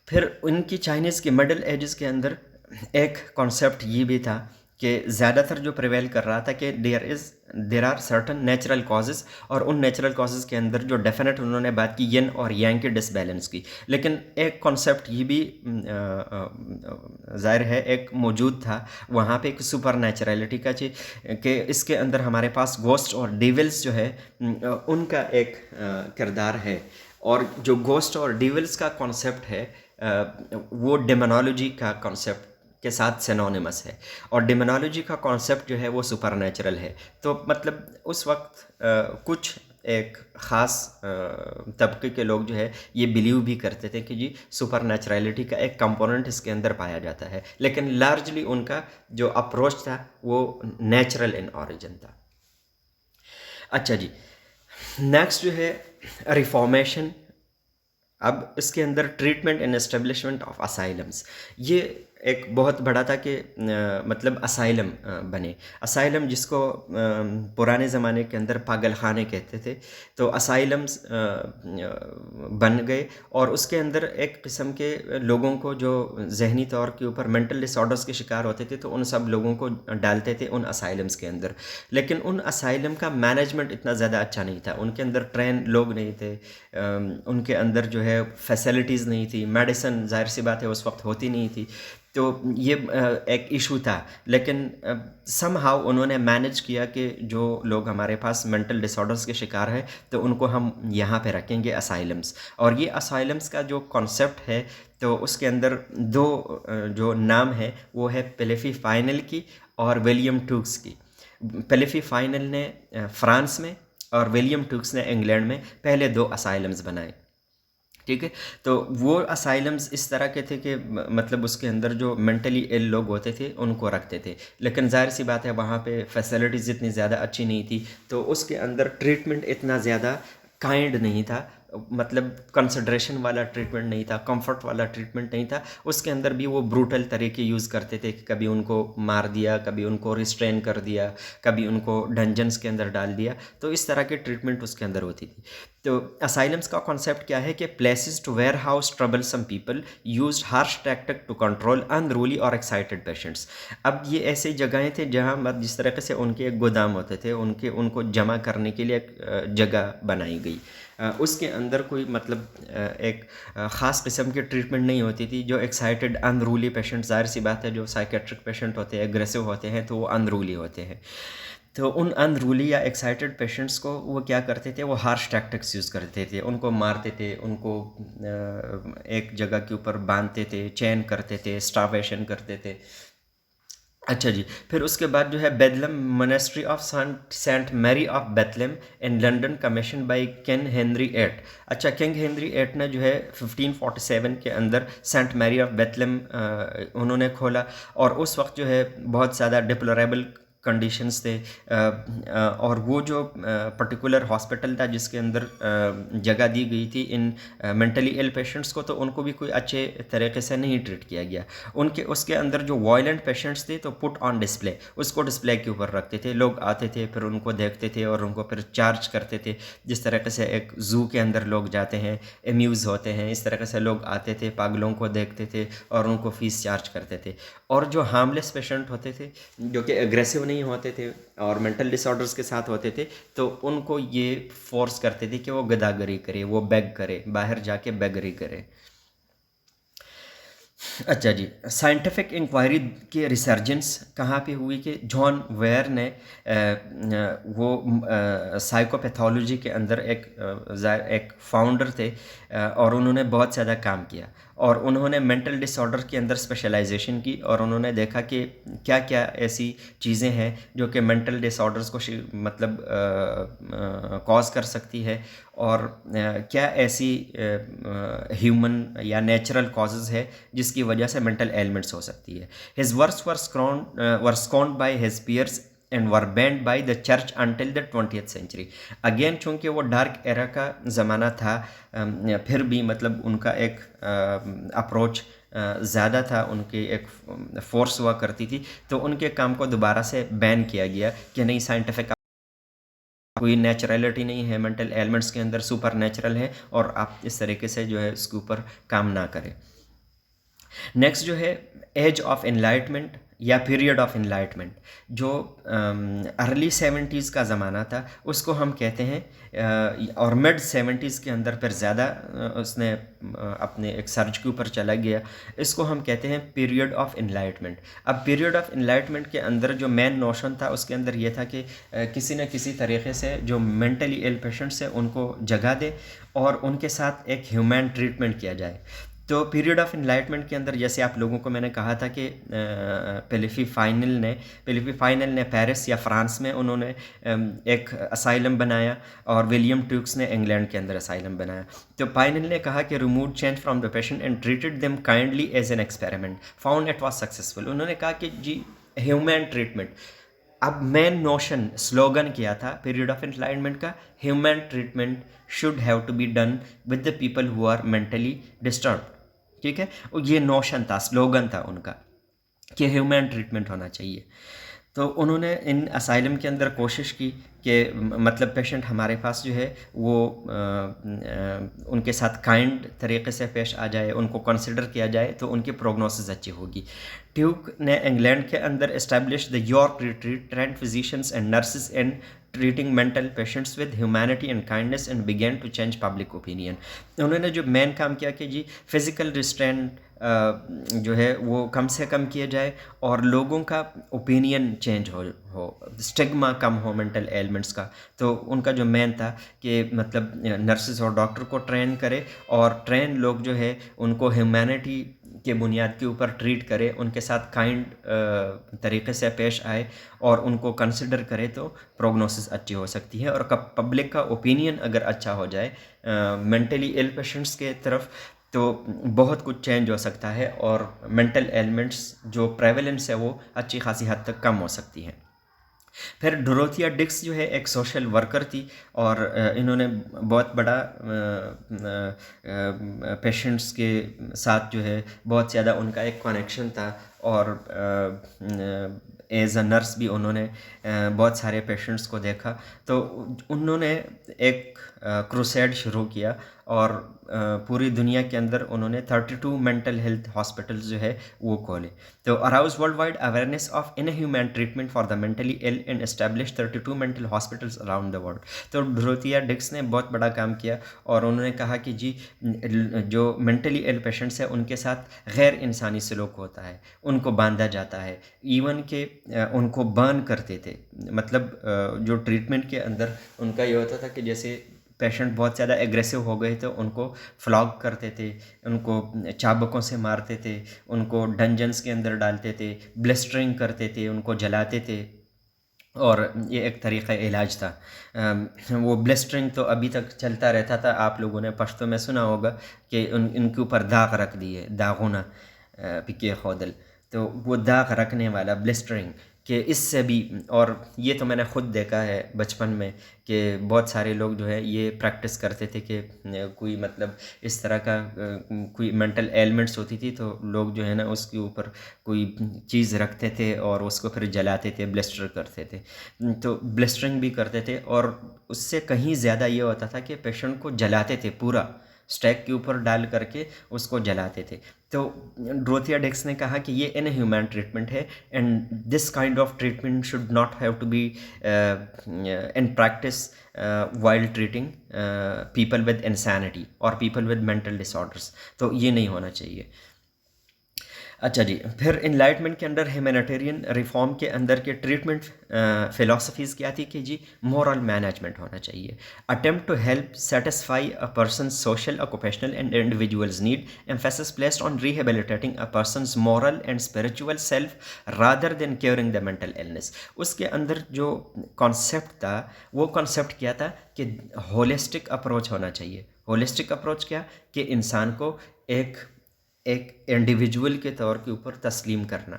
[SPEAKER 1] फिर उनकी चाइनीज़ के मिडल एजेस के अंदर एक कॉन्सेप्ट ये भी था कि ज़्यादातर जो प्रिवेल कर रहा था कि there are certain natural causes, और उन नेचुरल कॉजेज़ के अंदर जो डेफिनेट उन्होंने बात की यिन और यांग के डिसबैलेंस की। लेकिन एक कॉन्सेप्ट ये भी ज़ाहिर है एक मौजूद था वहाँ पे, एक सुपर नेचुरलिटी का कि इसके अंदर हमारे पास गोस्ट और डेविल्स जो है उनका एक किरदार है। और जो गोस्ट और डेविल्स का कॉन्सेप्ट है वो डेमोनोलॉजी का कॉन्सेप्ट के साथ सिनोनिमस है, और डेमोनोलॉजी का कॉन्सेप्ट जो है वो सुपरनैचुरल है। तो मतलब उस वक्त कुछ एक ख़ास तबके के लोग जो है ये बिलीव भी करते थे कि जी सुपरनैचुरलिटी का एक कंपोनेंट इसके अंदर पाया जाता है, लेकिन लार्जली उनका जो अप्रोच था वो नेचुरल इन ऑरिजिन था। अच्छा जी, नेक्स्ट जो है रिफॉर्मेशन। अब इसके अंदर treatment and establishment of asylums, ये एक बहुत बड़ा था कि मतलब असाइलम बने। असाइलम जिसको पुराने ज़माने के अंदर पागल खाने कहते थे, तो असाइलम्स बन गए, और उसके अंदर एक किस्म के लोगों को जो जहनी तौर के ऊपर मेंटल डिसऑर्डर्स के शिकार होते थे, तो उन सब लोगों को डालते थे उन असाइलम्स के अंदर। लेकिन उन असाइलम का मैनेजमेंट इतना ज़्यादा अच्छा नहीं था, उनके अंदर ट्रेन लोग नहीं थे, उनके अंदर जो है फैसिलिटीज़ नहीं थी, मेडिसिन ज़ाहिर सी बात है उस वक्त होती नहीं थी, तो ये एक इशू था। लेकिन समहाउ उन्होंने मैनेज किया कि जो लोग हमारे पास मेंटल डिसऑर्डर्स के शिकार हैं तो उनको हम यहाँ पे रखेंगे असाइलम्स। और ये असाइलम्स का जो कॉन्सेप्ट है तो उसके अंदर दो जो नाम है वो है पेलेफी फाइनल की और विलियम टूक्स की। पेलेफी फाइनल ने फ्रांस में और विलियम टूक्स ने इंग्लैंड में पहले दो असाइलम्स बनाए। ठीक है, तो वो असाइलम्स इस तरह के थे कि मतलब उसके अंदर जो मेंटली इल लोग होते थे उनको रखते थे, लेकिन जाहिर सी बात है वहाँ पे फैसिलिटीज़ इतनी ज़्यादा अच्छी नहीं थी, तो उसके अंदर ट्रीटमेंट इतना ज़्यादा काइंड नहीं था, मतलब कंसिडरेशन वाला ट्रीटमेंट नहीं था, कंफर्ट वाला ट्रीटमेंट नहीं था। उसके अंदर भी वो ब्रूटल तरीके यूज़ करते थे कि कभी उनको मार दिया, कभी उनको रिस्ट्रेन कर दिया, कभी उनको डंजन्स के अंदर डाल दिया, तो इस तरह की ट्रीटमेंट उसके अंदर होती थी। तो असाइलम्स का कॉन्सेप्ट क्या है कि places to warehouse troublesome people used harsh tactic to control unruly और एक्साइटेड पेशेंट्स। अब ये ऐसी जगहें थे जहाँ जिस तरह से उनके एक गोदाम होते थे, उनको जमा करने के लिए एक जगह बनाई गई, उसके अंदर कोई मतलब एक ख़ास किस्म की ट्रीटमेंट नहीं होती थी। जो एक्साइटेड अनरूली पेशेंट, ज़ाहिर सी बात है जो साइकेट्रिक पेशेंट होते हैं एग्रेसिव होते हैं तो वो अनरूली होते हैं, तो उन अनरूली या एक्साइटेड पेशेंट्स को वो क्या करते थे, वो हार्श टैक्टिक्स यूज़ करते थे, उनको मारते थे, उनको एक जगह के ऊपर बांधते थे, चैन करते थे, स्टार्वेशन करते थे। अच्छा जी, फिर उसके बाद जो है Bethlem monastery of saint Mary of Bethlem in London commission by King Henry eight. अच्छा, किंग हेनरी एट ने जो है 1547 के अंदर सेंट मैरी ऑफ बेथलेम उन्होंने खोला, और उस वक्त जो है बहुत ज़्यादा डिप्लोरेबल कंडीशंस थे, और वो जो पर्टिकुलर हॉस्पिटल था जिसके अंदर जगह दी गई थी इन मेंटली इल पेशेंट्स को, तो उनको भी कोई अच्छे तरीके से नहीं ट्रीट किया गया। उसके अंदर जो वायलेंट पेशेंट्स थे तो पुट ऑन डिस्प्ले, उसको डिस्प्ले के ऊपर रखते थे, लोग आते थे फिर उनको देखते थे और उनको फिर चार्ज करते थे, जिस तरीके से एक ज़ू के अंदर लोग जाते हैं, एम्यूज़ होते हैं, इस तरह से लोग आते थे, पागलों को देखते थे और उनको फ़ीस चार्ज करते थे। और जो हार्मलेस पेशेंट होते थे जो कि एग्रेसिव नहीं होते थे और मेंटल डिसऑर्डर्स के साथ होते थे, तो उनको ये फोर्स करते थे कि वो गदागरी करे, वो बेग करे, बाहर जाके बेगरी करे। अच्छा जी, साइंटिफिक इंक्वायरी की रिसर्जेंस कहाँ पे हुई कि जॉन वेयर ने वो साइकोपैथोलॉजी के अंदर एक फाउंडर थे, और उन्होंने बहुत ज़्यादा काम किया, और उन्होंने मेंटल डिसऑर्डर के अंदर स्पेशलाइजेशन की, और उन्होंने देखा कि क्या क्या ऐसी चीज़ें हैं जो कि मेंटल डिसऑर्डर्स को मतलब कॉज कर सकती है, और क्या ऐसी ह्यूमन या नेचुरल कॉजेज़ है जिसकी वजह से मेंटल एलिमेंट्स हो सकती है। His works were scorned by his peers and were banned by the church until the 20th century. Again चूँकि वो डार्क एरा का ज़माना था, फिर भी मतलब उनका एक अप्रोच ज़्यादा था, उनकी एक फोर्स हुआ करती थी, तो उनके काम को दोबारा से बैन किया गया कि नहीं, साइंटिफिक कोई नेचुरलिटी नहीं है मेंटल एलिमेंट्स के अंदर, सुपर नेचुरल है, और आप इस तरीके से जो है इसके ऊपर काम ना करें। नेक्स्ट जो है एज ऑफ एनलाइटमेंट या पीरियड ऑफ इनलाइटमेंट, जो अर्ली 70s का ज़माना था, उसको हम कहते हैं और मिड 70s के अंदर फिर ज़्यादा उसने अपने एक सर्च के ऊपर चला गया, इसको हम कहते हैं पीरियड ऑफ इनलाइटमेंट। अब पीरियड ऑफ इनलाइटमेंट के अंदर जो मेन नोशन था उसके अंदर ये था कि किसी न किसी तरीके से जो मेंटली इल पेशेंट्स हैं उनको जगा दे और उनके साथ एक ह्यूमन ट्रीटमेंट किया जाए। तो पीरियड ऑफ इनलाइटमेंट के अंदर जैसे आप लोगों को मैंने कहा था कि फिलिपी फाइनल ने पेरिस या फ्रांस में उन्होंने एक असाइलम बनाया और विलियम ट्यूक्स ने इंग्लैंड के अंदर असाइलम बनाया। तो फाइनल ने कहा कि remove change from the patient and treated them kindly as an experiment, found it was successful. उन्होंने कहा कि जी ह्यूमन ट्रीटमेंट, अब मेन नोशन स्लोगन किया था पीरियड ऑफ एनलाइटमेंट का, human treatment should have to be done with the people who are mentally disturb. ठीक है, और ये नोशन था, स्लोगन था उनका कि ह्यूमन ट्रीटमेंट होना चाहिए। तो उन्होंने इन असाइलम के अंदर कोशिश की कि मतलब पेशेंट हमारे पास जो है वो उनके साथ काइंड तरीके से पेश आ जाए, उनको कंसिडर किया जाए तो उनकी प्रोग्नोसिस अच्छी होगी। ट्यूक ने इंग्लैंड के अंदर establish the York retreat, trained physicians and nurses and treating mental patients with humanity and kindness and began to change public opinion. उन्होंने जो मेन काम किया कि जी फिज़िकल रिस्ट्रेंट जो है वो कम से कम किया जाए और लोगों का ओपिनियन चेंज हो स्टिग्मा कम हो मेंटल एलिमेंट्स का। तो उनका जो मेन था कि मतलब नर्सेस और डॉक्टर को ट्रेन करे और ट्रेन लोग जो है उनको ह्यूमैनिटी के बुनियाद के ऊपर ट्रीट करे, उनके साथ काइंड तरीके से पेश आए और उनको कंसिडर करे तो प्रोग्नोसिस अच्छी हो सकती है। और पब्लिक का ओपिनियन अगर अच्छा हो जाए मेंटली इल पेशेंट्स के तरफ तो बहुत कुछ चेंज हो सकता है और मेंटल एलिमेंट्स जो प्रेवलेंस है वो अच्छी खासी हद तक कम हो सकती हैं। फिर डोरोथिया डिक्स जो है एक सोशल वर्कर थी और इन्होंने बहुत बड़ा पेशेंट्स के साथ जो है बहुत ज़्यादा उनका एक कनेक्शन था और एज अ नर्स भी उन्होंने बहुत सारे पेशेंट्स को देखा। तो उन्होंने एक क्रूसेड शुरू किया और पूरी दुनिया के अंदर उन्होंने 32 मेंटल हेल्थ हॉस्पिटल्स जो है वो खोले। तो arouse world wide awareness of inhuman treatment for the mentally ill and establish 32 mental hospitals around the world. तो डोरोथिया डिक्स ने बहुत बड़ा काम किया और उन्होंने कहा कि जी जो मेंटली इल पेशेंट्स हैं उनके साथ गैर इंसानी सलूक होता है, उनको बांधा जाता है, इवन के उनको बर्न करते थे। मतलब जो ट्रीटमेंट के अंदर उनका ये होता था कि जैसे पेशेंट बहुत ज़्यादा एग्रेसिव हो गए तो उनको फ्लॉग करते थे, उनको चाबुकों से मारते थे, उनको डंजन्स के अंदर डालते थे, ब्लिस्टरिंग करते थे, उनको जलाते थे और ये एक तरीक़ा इलाज था। वो ब्लिस्टरिंग तो अभी तक चलता रहता था, आप लोगों ने पश्तो में सुना होगा कि इनके ऊपर दाग रख दिए, दागुना पिके खोदल, तो वो दाग रखने वाला ब्लिस्टरिंग कि इससे भी। और ये तो मैंने ख़ुद देखा है बचपन में कि बहुत सारे लोग जो है ये प्रैक्टिस करते थे कि कोई मतलब इस तरह का कोई मेंटल एलिमेंट्स होती थी तो लोग जो है ना उसके ऊपर कोई चीज़ रखते थे और उसको फिर जलाते थे, ब्लिस्टर करते थे। तो ब्लिस्टरिंग भी करते थे और उससे कहीं ज़्यादा ये होता था कि पेशेंट को जलाते थे, पूरा स्टैक के ऊपर डाल करके उसको जलाते थे। तो डोरोथिया डिक्स ने कहा कि ये इनह्यूमन ट्रीटमेंट है and this kind of treatment should not have to be in practice while treating people with insanity और पीपल विद मेंटल डिसऑर्डर्स। तो ये नहीं होना चाहिए। अच्छा जी, फिर इनलाइटमेंट के अंदर ह्यूमैनिटेरियन रिफॉर्म के अंदर के ट्रीटमेंट फ़िलासफ़ीज़ क्या थी कि जी मॉरल मैनेजमेंट होना चाहिए, attempt to help satisfy a person social, occupational and individuals need, emphasis placed on rehabilitating a person's moral and spiritual self rather than curing the mental illness. उसके अंदर जो concept था वो कॉन्सेप्ट क्या था कि होलिस्टिक अप्रोच होना चाहिए। होलिस्टिक अप्रोच क्या कि इंसान को एक इंडिविजुअल के तौर के ऊपर तस्लीम करना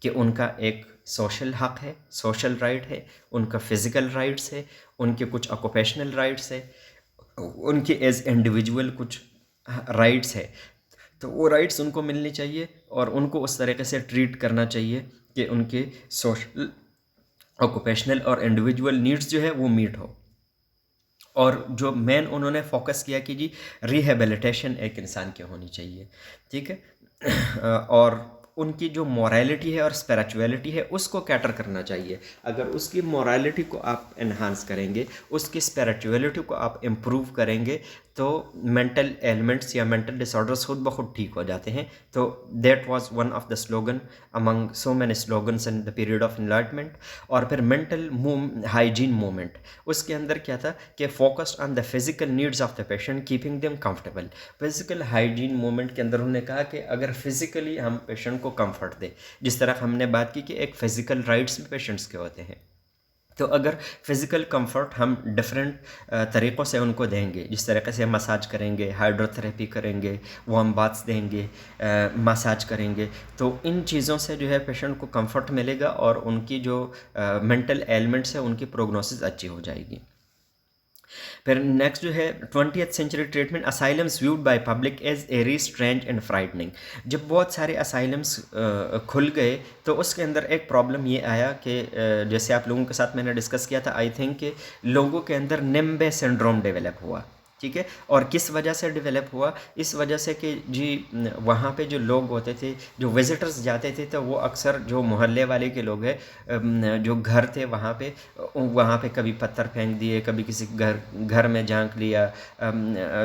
[SPEAKER 1] कि उनका एक सोशल हक़ है, सोशल राइट है, उनका फ़िज़िकल राइट्स है, उनके कुछ ऑक्यूपेशनल राइट्स है, उनके एज इंडिविजुअल कुछ राइट्स है। तो वो राइट्स उनको मिलनी चाहिए और उनको उस तरीके से ट्रीट करना चाहिए कि उनके सोशल, ऑक्यूपेशनल और इंडिविजुअल नीड्स जो है वो मीट हो। और जो मेन उन्होंने फोकस किया कि जी रिहेबिलिटेशन एक इंसान की होनी चाहिए, ठीक है। और उनकी जो मोरालिटी है और स्पिरिचुअलिटी है उसको कैटर करना चाहिए। अगर उसकी मोरालिटी को आप एनहांस करेंगे, उसकी स्पिरिचुअलिटी को आप इम्प्रूव करेंगे, तो मेंटल एलिमेंट्स या मेंटल डिसऑर्डर्स खुद ब खुद ठीक हो जाते हैं। तो that was one of the slogan among so many slogans in the period of enlightenment. और फिर मेंटल हाइजीन मूवमेंट, उसके अंदर क्या था कि focused on the physical needs of the patient keeping them comfortable. Physical hygiene movement के अंदर उन्होंने कहा कि अगर फिजिकली हम पेशेंट को कंफर्ट दें, जिस तरह हमने बात की कि एक फिजिकल राइट्स भी पेशेंट्स के होते हैं, तो अगर फिज़िकल कंफर्ट हम डिफरेंट तरीक़ों से उनको देंगे, जिस तरीके से मसाज करेंगे, हाइड्रोथेरेपी करेंगे, वार्म बाथ्स देंगे, मसाज करेंगे, तो इन चीज़ों से जो है पेशेंट को कंफर्ट मिलेगा और उनकी जो मेंटल एलिमेंट्स है उनकी प्रोग्नोसिस अच्छी हो जाएगी। फिर नेक्स्ट जो है 20th century treatment asylums viewed by public as eerie strange and frightening. जब बहुत सारे असाइलम्स खुल गए तो उसके अंदर एक प्रॉब्लम ये आया कि जैसे आप लोगों के साथ मैंने डिस्कस किया था, आई थिंक कि लोगों के अंदर निम्बे सिंड्रोम डेवलप हुआ, ठीक है। और किस वजह से डेवलप हुआ? इस वजह से कि जी वहाँ पे जो लोग होते थे, जो विजिटर्स जाते थे, तो वो अक्सर जो मोहल्ले वाले के लोग हैं जो घर थे वहाँ पे कभी पत्थर फेंक दिए, कभी किसी घर में झांक लिया,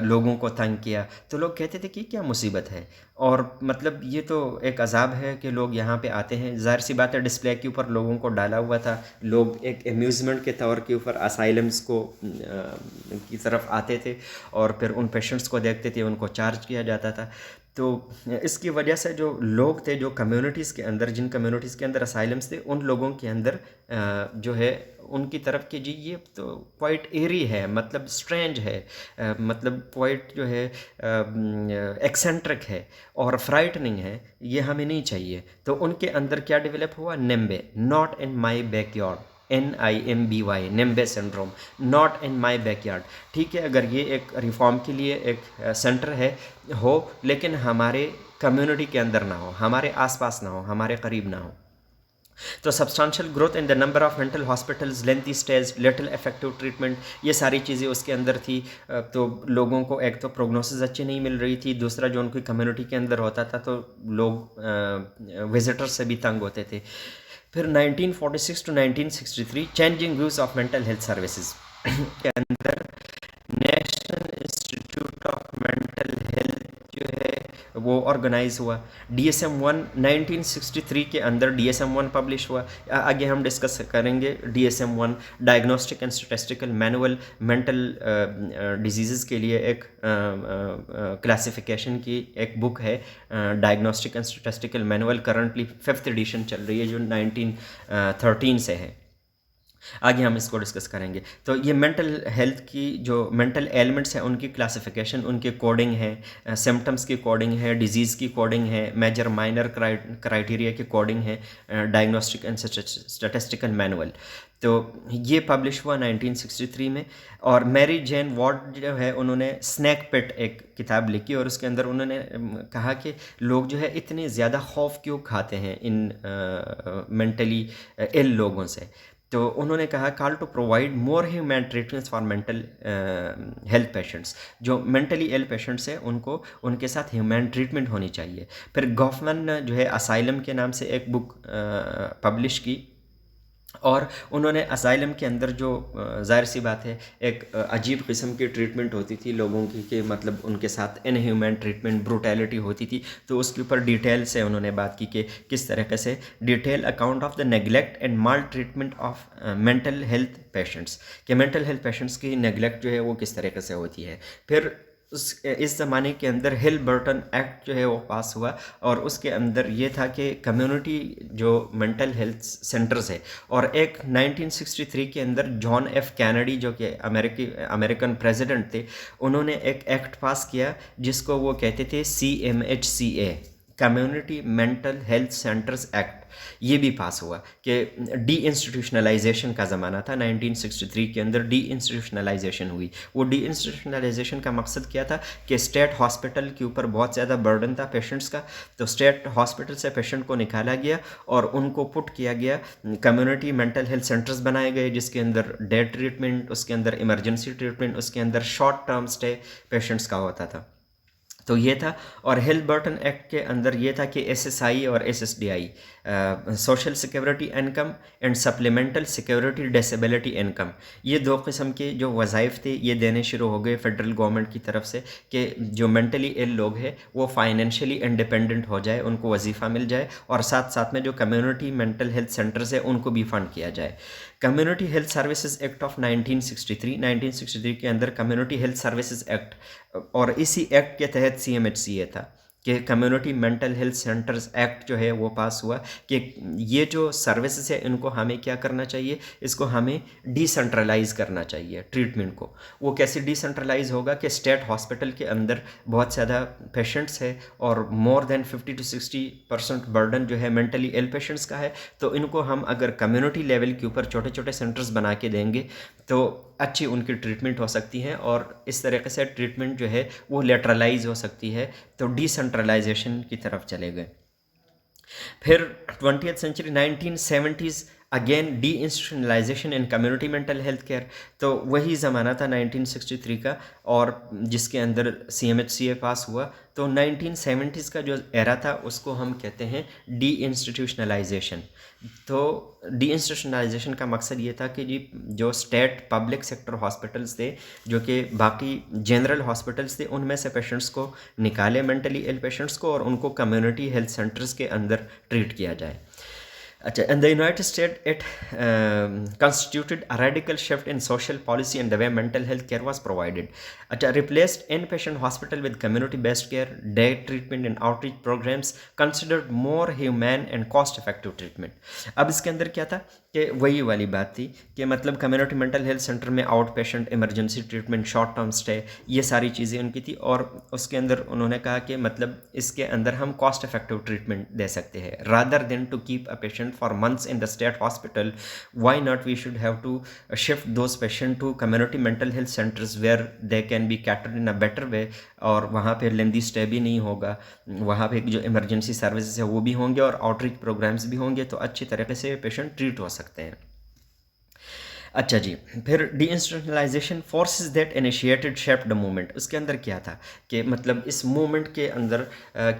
[SPEAKER 1] लोगों को तंग किया, तो लोग कहते थे कि क्या मुसीबत है। और मतलब ये तो एक अजाब है कि लोग यहाँ पे आते हैं। ज़ाहिर सी बात है डिस्प्ले के ऊपर लोगों को डाला हुआ था, लोग एक एम्यूज़मेंट के तौर के ऊपर असाइलम्स को की तरफ आते थे और फिर उन पेशेंट्स को देखते थे, उनको चार्ज किया जाता था। तो इसकी वजह से जो लोग थे, जो कम्युनिटीज़ के अंदर, जिन कम्युनिटीज़ के अंदर असाइलम्स थे, उन लोगों के अंदर जो है उनकी तरफ कि जी ये तो क्वाइट एरी है, मतलब स्ट्रेंज है, मतलब क्वाइट जो है एक्सेंट्रिक है और फ्राइटनिंग है, ये हमें नहीं चाहिए। तो उनके अंदर क्या डेवलप हुआ? NIMBY, not in my backyard, NIMBY, NIMBY syndrome, not in my backyard. ठीक है, अगर ये एक रिफॉर्म के लिए एक सेंटर है हो, लेकिन हमारे कम्युनिटी के अंदर ना हो, हमारे आसपास ना हो, हमारे करीब ना हो। तो substantial growth in the number of mental hospitals, lengthy stage, little effective treatment, ये सारी चीज़ें उसके अंदर थी। तो लोगों को एक तो प्रोग्नोसिस अच्छी नहीं मिल रही थी, दूसरा जो उनकी कम्युनिटी के अंदर होता था तो लोग विजिटर्स से भी तंग होते थे। फिर 1946 to 1963 changing views of mental health services के अंदर National Institute of mental Health जो है वो ऑर्गेनाइज हुआ। DSM-1 1963 के अंदर DSM-1 पब्लिश हुआ। आगे हम डिस्कस करेंगे DSM-1, diagnostic and statistical manual, mental disease के लिए एक क्लासिफिकेशन की एक बुक है, diagnostic and statistical manual, currently 5th edition चल रही है जो 1913 से है। आगे हम इसको डिस्कस करेंगे। तो ये मेंटल हेल्थ की जो मेंटल एलिमेंट्स हैं उनकी क्लासिफिकेशन, उनकी कोडिंग है, सिम्टम्स की कोडिंग है, डिजीज़ की कोडिंग है, मेजर माइनर क्राइटेरिया की कोडिंग है, डायग्नोस्टिक एंड स्टैटिस्टिकल मैनुअल। तो ये पब्लिश हुआ 1963 में। और मैरी जेन वॉर्ड जो है उन्होंने स्नैक पिट एक किताब लिखी और उसके अंदर उन्होंने कहा कि लोग जो है इतने ज़्यादा खौफ क्यों खाते हैं इन मेंटली इल लोगों से। तो उन्होंने कहा call to provide more humane treatments for mental health patients. जो मेंटली इल पेशेंट्स हैं उनको उनके साथ ह्यूमैन ट्रीटमेंट होनी चाहिए। फिर गॉफमैन ने जो है असाइलम के नाम से एक बुक पब्लिश की और उन्होंने असाइलम के अंदर जो ज़ाहिर सी बात है एक अजीब किस्म की ट्रीटमेंट होती थी लोगों की, कि मतलब उनके साथ इनह्यूमन ट्रीटमेंट, ब्रूटैलिटी होती थी। तो उसके ऊपर डिटेल से उन्होंने बात की कि किस तरीके से detail account of the neglect and mall treatment of mental health patients, कि मेंटल हेल्थ पेशेंट्स की नेगलेक्ट जो है वो किस तरीके से होती है। फिर इस ज़माने के अंदर हिल बर्टन एक्ट जो है वो पास हुआ और उसके अंदर ये था कि कम्युनिटी जो मेंटल हेल्थ सेंटर्स है, और एक 1963 के अंदर जॉन एफ कैनेडी जो कि अमेरिकन प्रेसिडेंट थे, उन्होंने एक एक्ट पास किया जिसको वो कहते थे CMHCA, community mental health centres act. ये भी पास हुआ कि डी इंस्टीट्यूशनलाइजेशन का ज़माना था। 1963 के अंदर डी इंस्टीट्यूशनलाइजेशन हुई। वो डी इंस्टीट्यूशनलाइजेशन का मकसद क्या था कि स्टेट हॉस्पिटल के ऊपर बहुत ज़्यादा बर्डन था पेशेंट्स का, तो स्टेट हॉस्पिटल से पेशेंट को निकाला गया और उनको पुट किया गया, कम्युनिटी मेंटल हेल्थ सेंटर्स बनाए गए जिसके अंदर डे ट्रीटमेंट, उसके अंदर इमरजेंसी ट्रीटमेंट, उसके अंदर शॉर्ट टर्म स्टे पेशेंट्स का होता था। तो ये था। और हिल बर्टन एक्ट के अंदर ये था कि एसएसआई और SSDI, social security income and supplemental security disability income, ये दो किस्म के जो वज़ाइफ थे ये देने शुरू हो गए फेडरल गवर्नमेंट की तरफ से कि जो मेंटली इल लोग हैं वो फाइनेंशियली इंडिपेंडेंट हो जाए, उनको वजीफ़ा मिल जाए, और साथ साथ में जो कम्युनिटी मेंटल हेल्थ सेंटर्स है उनको भी फंड किया जाए। Community health services act of 1963 के अंदर कम्युनिटी हेल्थ सर्विसेज एक्ट, और इसी एक्ट के तहत सीएमएचसीए था कि community mental health centres act जो है वो पास हुआ कि ये जो सर्विसेज है इनको हमें क्या करना चाहिए, इसको हमें डिसेंट्रलाइज करना चाहिए ट्रीटमेंट को। वो कैसे डिसेंट्रलाइज होगा कि स्टेट हॉस्पिटल के अंदर बहुत ज़्यादा पेशेंट्स है और मोर देन 50 to 60% बर्डन जो है मेंटली इल पेशेंट्स का है, तो इनको हम अगर कम्युनिटी लेवल के ऊपर छोटे छोटे सेंटर्स बना के देंगे तो अच्छी उनकी ट्रीटमेंट हो सकती है, और इस तरीके से ट्रीटमेंट जो है वो लेटरलाइज हो सकती है, तो डिसेंट्रलाइजेशन की तरफ चले गए। फिर 20th century 1970s again de institutionalization in community mental health care, तो वही ज़माना था 1963 का, और जिसके अंदर CMHCA पास हुआ। तो 1970s का जो एरा था उसको हम कहते हैं डी इंस्टीट्यूशनलाइजेशन। तो डी इंस्टीट्यूशनलाइजेशन का मकसद ये था कि जी जो स्टेट पब्लिक सेक्टर हॉस्पिटल्स थे, जो कि बाकी जनरल हॉस्पिटल्स थे, उनमें से पेशेंट्स को निकाले, मेंटली इल पेशेंट्स को, और उनको कम्युनिटी हेल्थ सेंटर्स के अंदर ट्रीट किया जाए। अच्छा, in the United States, it constituted a radical shift in social policy and the way mental health care was provided. अच्छा, replaced inpatient hospital with community-based care, day treatment and outreach programs considered more humane and cost-effective treatment. अब इसके अंदर क्या था कि वही वाली बात थी कि मतलब कम्युनिटी मेंटल हेल्थ सेंटर में out patient, emergency treatment, short term stay, ये सारी चीज़ें उनकी थी, और उसके अंदर उन्होंने कहा कि मतलब इसके अंदर हम कॉस्ट इफेक्टिव ट्रीटमेंट दे सकते हैं। Rather than to keep a patient for months in the state hospital, why not we should have to shift those patients to community mental health centers where they can be catered in a better way, और वहाँ पे लेंदी stay भी नहीं होगा, वहाँ पे जो emergency services है वो भी होंगे और आउटरीच प्रोग्राम्स भी होंगे, तो अच्छी तरीके से पेशेंट ट्रीट हो सकते हैं। अच्छा जी, फिर de institutionalization forces that initiated shaped the movement, उसके अंदर क्या था कि मतलब इस मूवमेंट के अंदर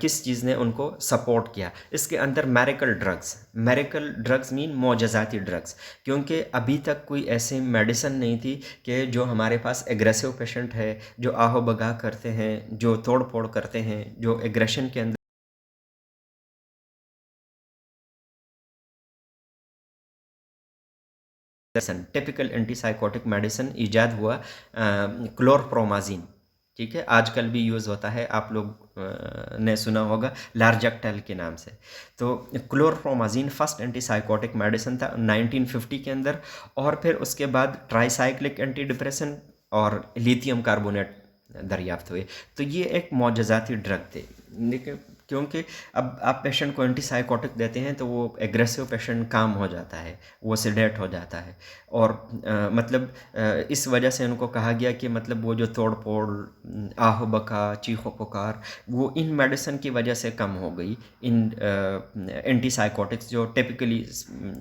[SPEAKER 1] किस चीज़ ने उनको सपोर्ट किया। इसके अंदर मेडिकल ड्रग्स मीन मोजज़ाती ड्रग्स, क्योंकि अभी तक कोई ऐसी मेडिसिन नहीं थी कि जो हमारे पास एग्रेसिव पेशेंट है, जो आहो बगा करते हैं, जो तोड़ फोड़ करते हैं, जो एग्रेशन के अंदर टिपिकल एंटीसाइकोटिक मेडिसिन ईजाद हुआ क्लोरप्रोमाजिन, ठीक है, आजकल भी यूज़ होता है, आप लोग ने सुना होगा लार्जेक्टेल के नाम से। तो क्लोरप्रोमाजिन फर्स्ट एंटीसाइकोटिक मेडिसिन था 1950 के अंदर, और फिर उसके बाद ट्राईसाइक्लिक एंटी डिप्रेशन और लिथियम कार्बोनेट दरियाफ्त हुए। तो ये एक मौजज़ाती ड्रग थे, लेकिन क्योंकि अब आप पेशेंट को एंटीसाइकोटिक देते हैं तो वो एग्रेसिव पेशेंट काम हो जाता है, वो सिडेट हो जाता है, और मतलब इस वजह से उनको कहा गया कि मतलब वो जो तोड़ फोड़, आहो बका, चीखो पुकार, वो इन मेडिसिन की वजह से कम हो गई। इन एंटीसाइकोटिक्स जो टिपिकली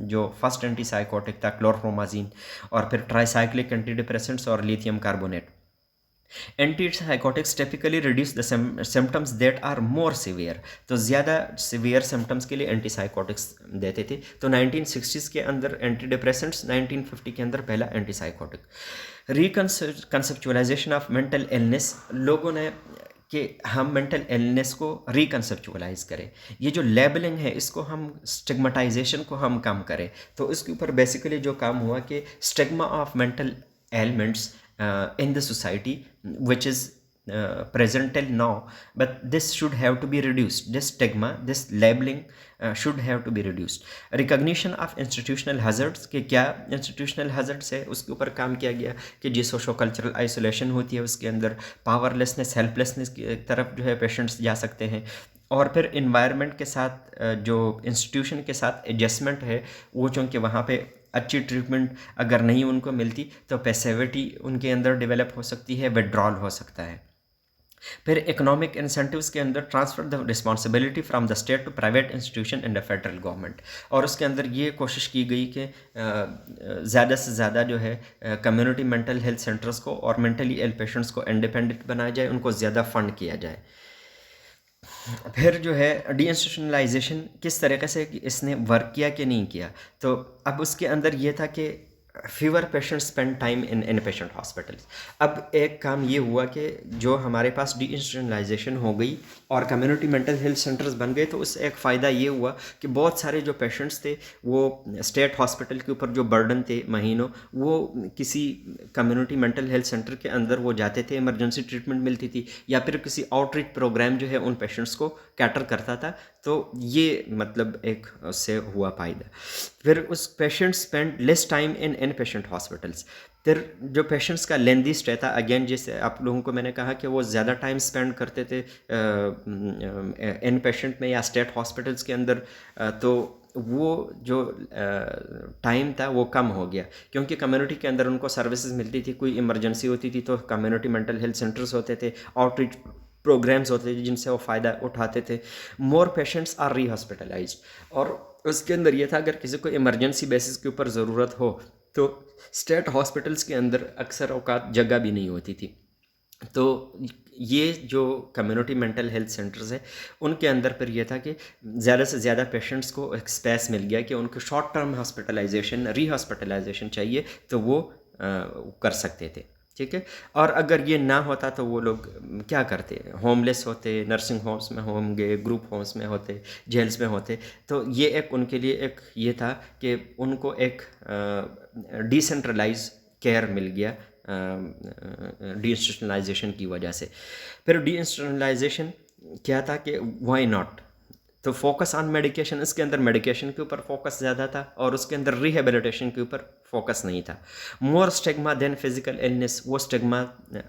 [SPEAKER 1] जो फर्स्ट एंटीसाइकोटिक था क्लोरप्रोमाजिन, और फिर ट्राईसाइक्लिक एंटी डिप्रेसेंट्स और lithium carbonate. Antipsychotics typically reduce the symptoms that are more severe, तो ज़्यादा सीवियर सिम्टम्स के लिए एंटीसाइकोटिक्स देते थे। तो 1960s के अंदर एंटी डिप्रेसेंट्स, 1950 के अंदर पहला एंटीसाइकोटिक। रिकंसेप्चुअलाइजेशन ऑफ मेंटल इलनेस, लोगों ने कि हम मेंटल इलनेस को रिकंसेप्चुअलाइज करें, ये जो लेबलिंग है इसको हम, स्टिग्मेटाइजेशन को हम कम करें। तो इसके ऊपर बेसिकली जो काम हुआ कि stigma of mental elements in the society which is present till now, but this should have to be reduced, this stigma, this labeling should have to be reduced. Recognition of institutional hazards, कि क्या institutional hazards है उसके ऊपर काम किया गया कि जी socio cultural isolation होती है, उसके अंदर पावरलेसनेस, हेल्पलेसनेस की तरफ जो है पेशेंट्स जा सकते हैं, और फिर इन्वायरमेंट के साथ जो इंस्टीट्यूशन के साथ एडजस्टमेंट है वो, चूँकि वहाँ पे अच्छी ट्रीटमेंट अगर नहीं उनको मिलती तो पैसिविटी उनके अंदर डेवलप हो सकती है, विड्रॉल हो सकता है। फिर इकोनॉमिक इंसेंटिव्स के अंदर transfer the responsibility from the state to private institution and the federal government, और उसके अंदर ये कोशिश की गई कि ज़्यादा से ज़्यादा जो है कम्युनिटी मेंटल हेल्थ सेंटर्स को और मेंटली इल पेशेंट्स को इंडिपेंडेंट बनाया जाए, उनको ज़्यादा फंड किया जाए। फिर जो है डीइंस्टीट्यूशनलाइजेशन किस तरीके से इसने वर्क किया कि नहीं किया, तो अब उसके अंदर ये था कि fever patient spend time in in patient hospitals. अब एक काम ये हुआ कि जो हमारे पास डीइंस्टीट्यूशनलाइजेशन हो गई और कम्युनिटी मेंटल हेल्थ सेंटर्स बन गए, तो उससे एक फ़ायदा ये हुआ कि बहुत सारे जो पेशेंट्स थे वो स्टेट हॉस्पिटल के ऊपर जो बर्डन थे महीनों, वो किसी कम्युनिटी मेंटल हेल्थ सेंटर के अंदर वो जाते थे, इमरजेंसी ट्रीटमेंट मिलती थी, या फिर किसी आउटरीच प्रोग्राम जो है उन पेशेंट्स को कैटर करता था। तो ये मतलब एक उससे हुआ फ़ायदा। फिर उस patient spend less time in in patient hospitals. फिर जो पेशेंट्स का लेंदी स्टे था, अगेन जैसे आप लोगों को मैंने कहा कि वो ज़्यादा टाइम स्पेंड करते थे इन पेशेंट में या स्टेट हॉस्पिटल्स के अंदर, तो वो जो टाइम था वो कम हो गया, क्योंकि कम्युनिटी के अंदर उनको सर्विसेज मिलती थी, कोई इमरजेंसी होती थी तो कम्युनिटी मेंटल हेल्थ सेंटर्स होते थे, आउटरीच प्रोग्राम्स होते थे जिनसे वो फ़ायदा उठाते थे। मोर पेशेंट्स आर री हॉस्पिटलाइज, और उसके अंदर ये था अगर किसी को इमरजेंसी बेसिस के ऊपर ज़रूरत हो तो स्टेट हॉस्पिटल्स के अंदर अक्सर औकात जगह भी नहीं होती थी। तो ये जो कम्युनिटी मेंटल हेल्थ सेंटर्स है उनके अंदर फिर ये था कि ज़्यादा से ज़्यादा पेशेंट्स को एक स्पेस मिल गया कि उनको शॉर्ट टर्म हॉस्पिटलाइजेशन री हॉस्पिटलाइजेशन चाहिए तो वो कर सकते थे। ठीक है। और अगर ये ना होता तो वो लोग क्या करते, होमलेस होते, नर्सिंग होम्स में होंगे, ग्रुप होम्स में होते, जेल्स में होते। तो ये एक उनके लिए एक ये था कि उनको एक डिसेंट्रलाइज केयर मिल गया डीइंस्टीट्यूशनलाइजेशन की वजह से। फिर डीइंस्टीट्यूशनलाइजेशन क्या था कि व्हाई नॉट, तो फोकस ऑन मेडिकेशन, इसके अंदर मेडिकेशन के ऊपर फोकस ज़्यादा था और उसके अंदर रिहेबिलिटेशन के ऊपर फोकस नहीं था। मोर स्टिग्मा देन फिजिकल इलनेस, वो स्टिग्मा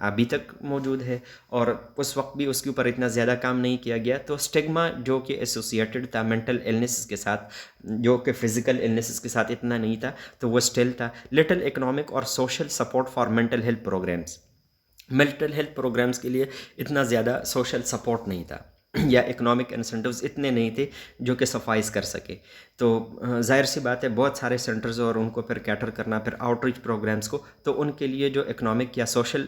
[SPEAKER 1] अभी तक मौजूद है और उस वक्त भी उसके ऊपर इतना ज़्यादा काम नहीं किया गया। तो स्टिग्मा जो कि एसोसिएटेड था मेंटल इलनेस के साथ, जो कि फिजिकल इलनेस के साथ इतना नहीं था, तो वो स्टिल था। लिटिल इकोनॉमिक और social support for mental health programmes, mental health programmes के लिए इतना ज़्यादा सोशल सपोर्ट नहीं था या इकोनॉमिक इंसेंटिव्स इतने नहीं थे जो कि सफाइस कर सके। तो जाहिर सी बात है बहुत सारे सेंटर्स और उनको फिर कैटर करना, फिर आउटरीच प्रोग्राम्स को, तो उनके लिए जो इकोनॉमिक या सोशल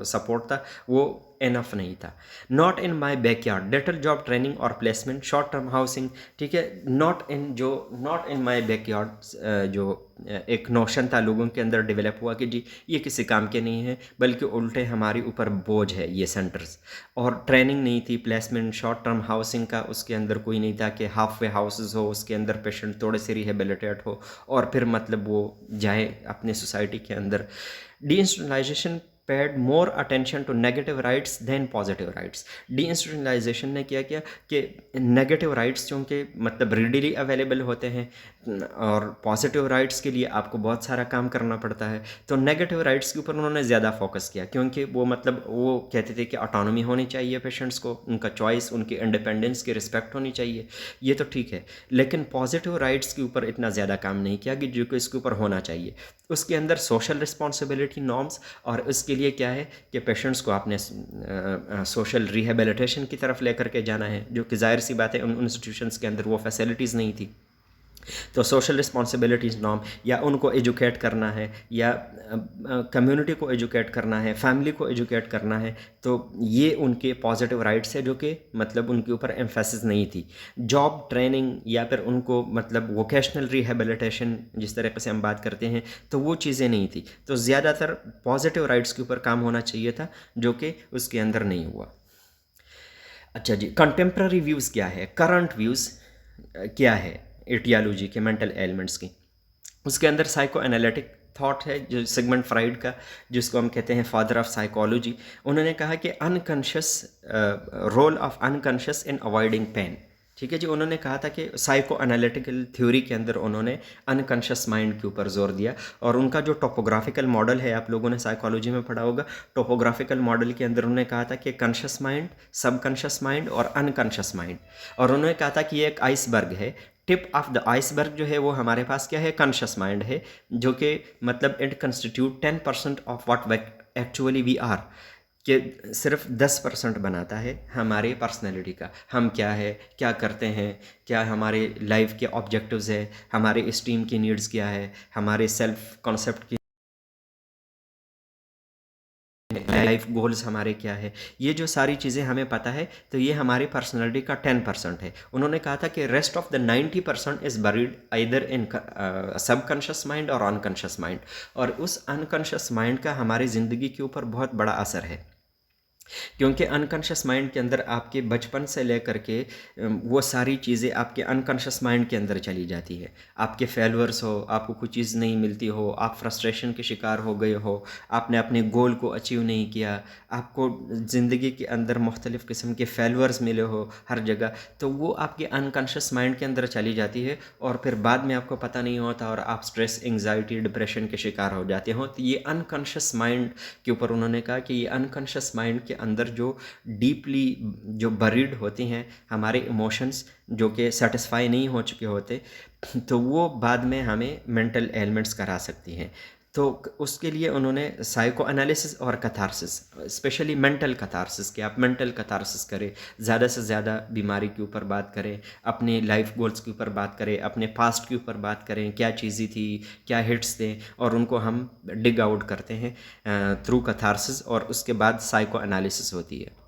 [SPEAKER 1] सपोर्ट था वो इनफ नहीं था। Not in my backyard, little job training और प्लेसमेंट, शॉर्ट टर्म हाउसिंग। ठीक है, नॉट इन माई बैकयार्ड जो एक नोशन था लोगों के अंदर डेवलप हुआ कि जी ये किसी काम के नहीं है, बल्कि उल्टे हमारे ऊपर बोझ है ये सेंटर्स। और ट्रेनिंग नहीं थी, प्लेसमेंट, शॉर्ट टर्म हाउसिंग का उसके अंदर कोई नहीं था कि हाफ वे हाउसेस हो, उसके अंदर पेशेंट थोड़े से रिहेबिलिटेट हो और फिर मतलब वो जाए अपने सोसाइटी के अंदर। Deinstitutionalisation paid more attention to negative rights than positive rights. Deinstitutionalisation ने क्या किया कि नेगेटिव राइट्स चूँकि मतलब रीडीली अवेलेबल होते हैं और पॉजिटिव राइट्स के लिए आपको बहुत सारा काम करना पड़ता है, तो नेगेटिव राइट्स के ऊपर उन्होंने ज़्यादा फोकस किया, क्योंकि वो मतलब वो कहते थे कि ऑटोनॉमी होनी चाहिए पेशेंट्स को, उनका चॉइस, उनकी इंडिपेंडेंस की रिस्पेक्ट होनी चाहिए, ये तो ठीक है, लेकिन पॉजिटिव राइट्स के ऊपर इतना ज़्यादा काम नहीं किया कि जो कि इसके ऊपर होना चाहिए। उसके अंदर सोशल रिस्पॉन्सिबिलिटी नॉर्म्स, और इसके लिए क्या है कि पेशेंट्स को आपने सोशल रिहेबिलिटेशन की तरफ लेकर के जाना है, जो कि जाहिर सी बात है उन इंस्टीट्यूशंस के अंदर वो फैसिलिटीज़ नहीं थी। तो सोशल रिस्पॉन्सिबिलिटीज़ नॉर्म, या उनको एजुकेट करना है, या कम्युनिटी को एजुकेट करना है, फैमिली को एजुकेट करना है, तो ये उनके पॉजिटिव राइट्स है जो कि मतलब उनके ऊपर एम्फेसिस नहीं थी। जॉब ट्रेनिंग या फिर उनको मतलब वोकेशनल रिहेबिलिटेशन जिस तरीके से हम बात करते हैं, तो वो चीज़ें नहीं थी। तो ज़्यादातर पॉजिटिव राइट्स के ऊपर काम होना चाहिए था, जो कि उसके अंदर नहीं हुआ। अच्छा जी, कंटेम्प्रेरी व्यूज़ क्या है, करंट व्यूज़ क्या है एटियोलॉजी के मेंटल एलिमेंट्स की। उसके अंदर साइको एनालिटिक थॉट है जो सिगमंड फ्राइड का, जिसको हम कहते हैं फादर ऑफ साइकोलॉजी। उन्होंने कहा कि unconscious role of unconscious in avoiding pain. ठीक है जी, उन्होंने कहा था कि साइको एनालिटिकल थ्योरी के अंदर उन्होंने अनकॉन्शियस माइंड के ऊपर जोर दिया, और उनका जो टोपोग्राफिकल मॉडल है, आप लोगों ने साइकोलॉजी में पढ़ा होगा, टोपोग्राफिकल मॉडल के अंदर उन्होंने कहा था कि कॉन्शियस माइंड, सबकॉन्शियस माइंड और अनकॉन्शियस माइंड। और उन्होंने कहा था कि ये एक आइसबर्ग है, टिप ऑफ द आइसबर्ग जो है वो हमारे पास क्या है, कॉन्शियस माइंड है, जो कि मतलब it constitute 10% of what actually we are, कि सिर्फ 10% बनाता है हमारे पर्सनैलिटी का, हम क्या है, क्या करते हैं, क्या हमारे लाइफ के ऑब्जेक्टिव्स है, हमारे इस्टीम की नीड्स क्या है, हमारे सेल्फ कॉन्सेप्ट की है, लाइफ गोल्स हमारे क्या है, ये जो सारी चीज़ें हमें पता है, तो ये हमारी पर्सनैलिटी का 10% है। उन्होंने कहा था कि rest of the 90% is buried either in subconscious mind और अनकॉन्शियस माइंड, और उस अनकॉन्शियस माइंड का हमारी ज़िंदगी के ऊपर बहुत बड़ा असर है, क्योंकि अनकॉन्शियस माइंड के अंदर आपके बचपन से लेकर के वो सारी चीज़ें आपके अनकॉन्शियस माइंड के अंदर चली जाती है। आपके फेलियर्स हो, आपको कुछ चीज़ नहीं मिलती हो, आप फ्रस्ट्रेशन के शिकार हो गए हो, आपने अपने गोल को अचीव नहीं किया, आपको ज़िंदगी के अंदर मुख्तलिफ़ किस्म के फेलियर्स मिले हो हर जगह, तो वो आपके अनकॉन्शियस माइंड के अंदर चली जाती है, और फिर बाद में आपको पता नहीं होता और आप स्ट्रेस, एंग्जाइटी, डिप्रेशन के शिकार हो जाते हो। तो ये अनकॉन्शियस माइंड के ऊपर उन्होंने कहा कि ये अनकॉन्शियस माइंड के अंदर जो डीपली जो बरीड होती हैं हमारे इमोशंस, जो कि सेटिस्फाई नहीं हो चुके होते, तो वो बाद में हमें मेंटल एलिमेंट्स करा सकती हैं। तो उसके लिए उन्होंने साइको एनालिसिस और कथारसिस, स्पेशली मेंटल कथारसिस, कि आप मेंटल कथारसिस करें, ज़्यादा से ज़्यादा बीमारी के ऊपर बात करें, अपने लाइफ गोल्स के ऊपर बात करें, अपने पास्ट के ऊपर बात करें, क्या चीज़ें थी, क्या हिट्स थे, और उनको हम डिग आउट करते हैं थ्रू कथारसिस, और उसके बाद साइको एनालिसिस होती है।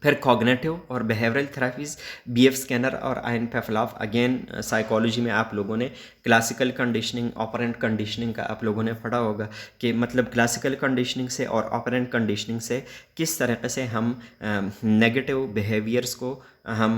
[SPEAKER 1] फिर कॉग्निटिव और बिहेवियरल थेरेपीज़, बीएफ स्कैनर और आयन पेफलॉफ। अगेन साइकोलॉजी में आप लोगों ने क्लासिकल कंडीशनिंग, ऑपरेंट कंडीशनिंग का आप लोगों ने पढ़ा होगा कि मतलब क्लासिकल कंडीशनिंग से और ऑपरेंट कंडीशनिंग से किस तरीके से हम नेगेटिव बिहेवियर्स को हम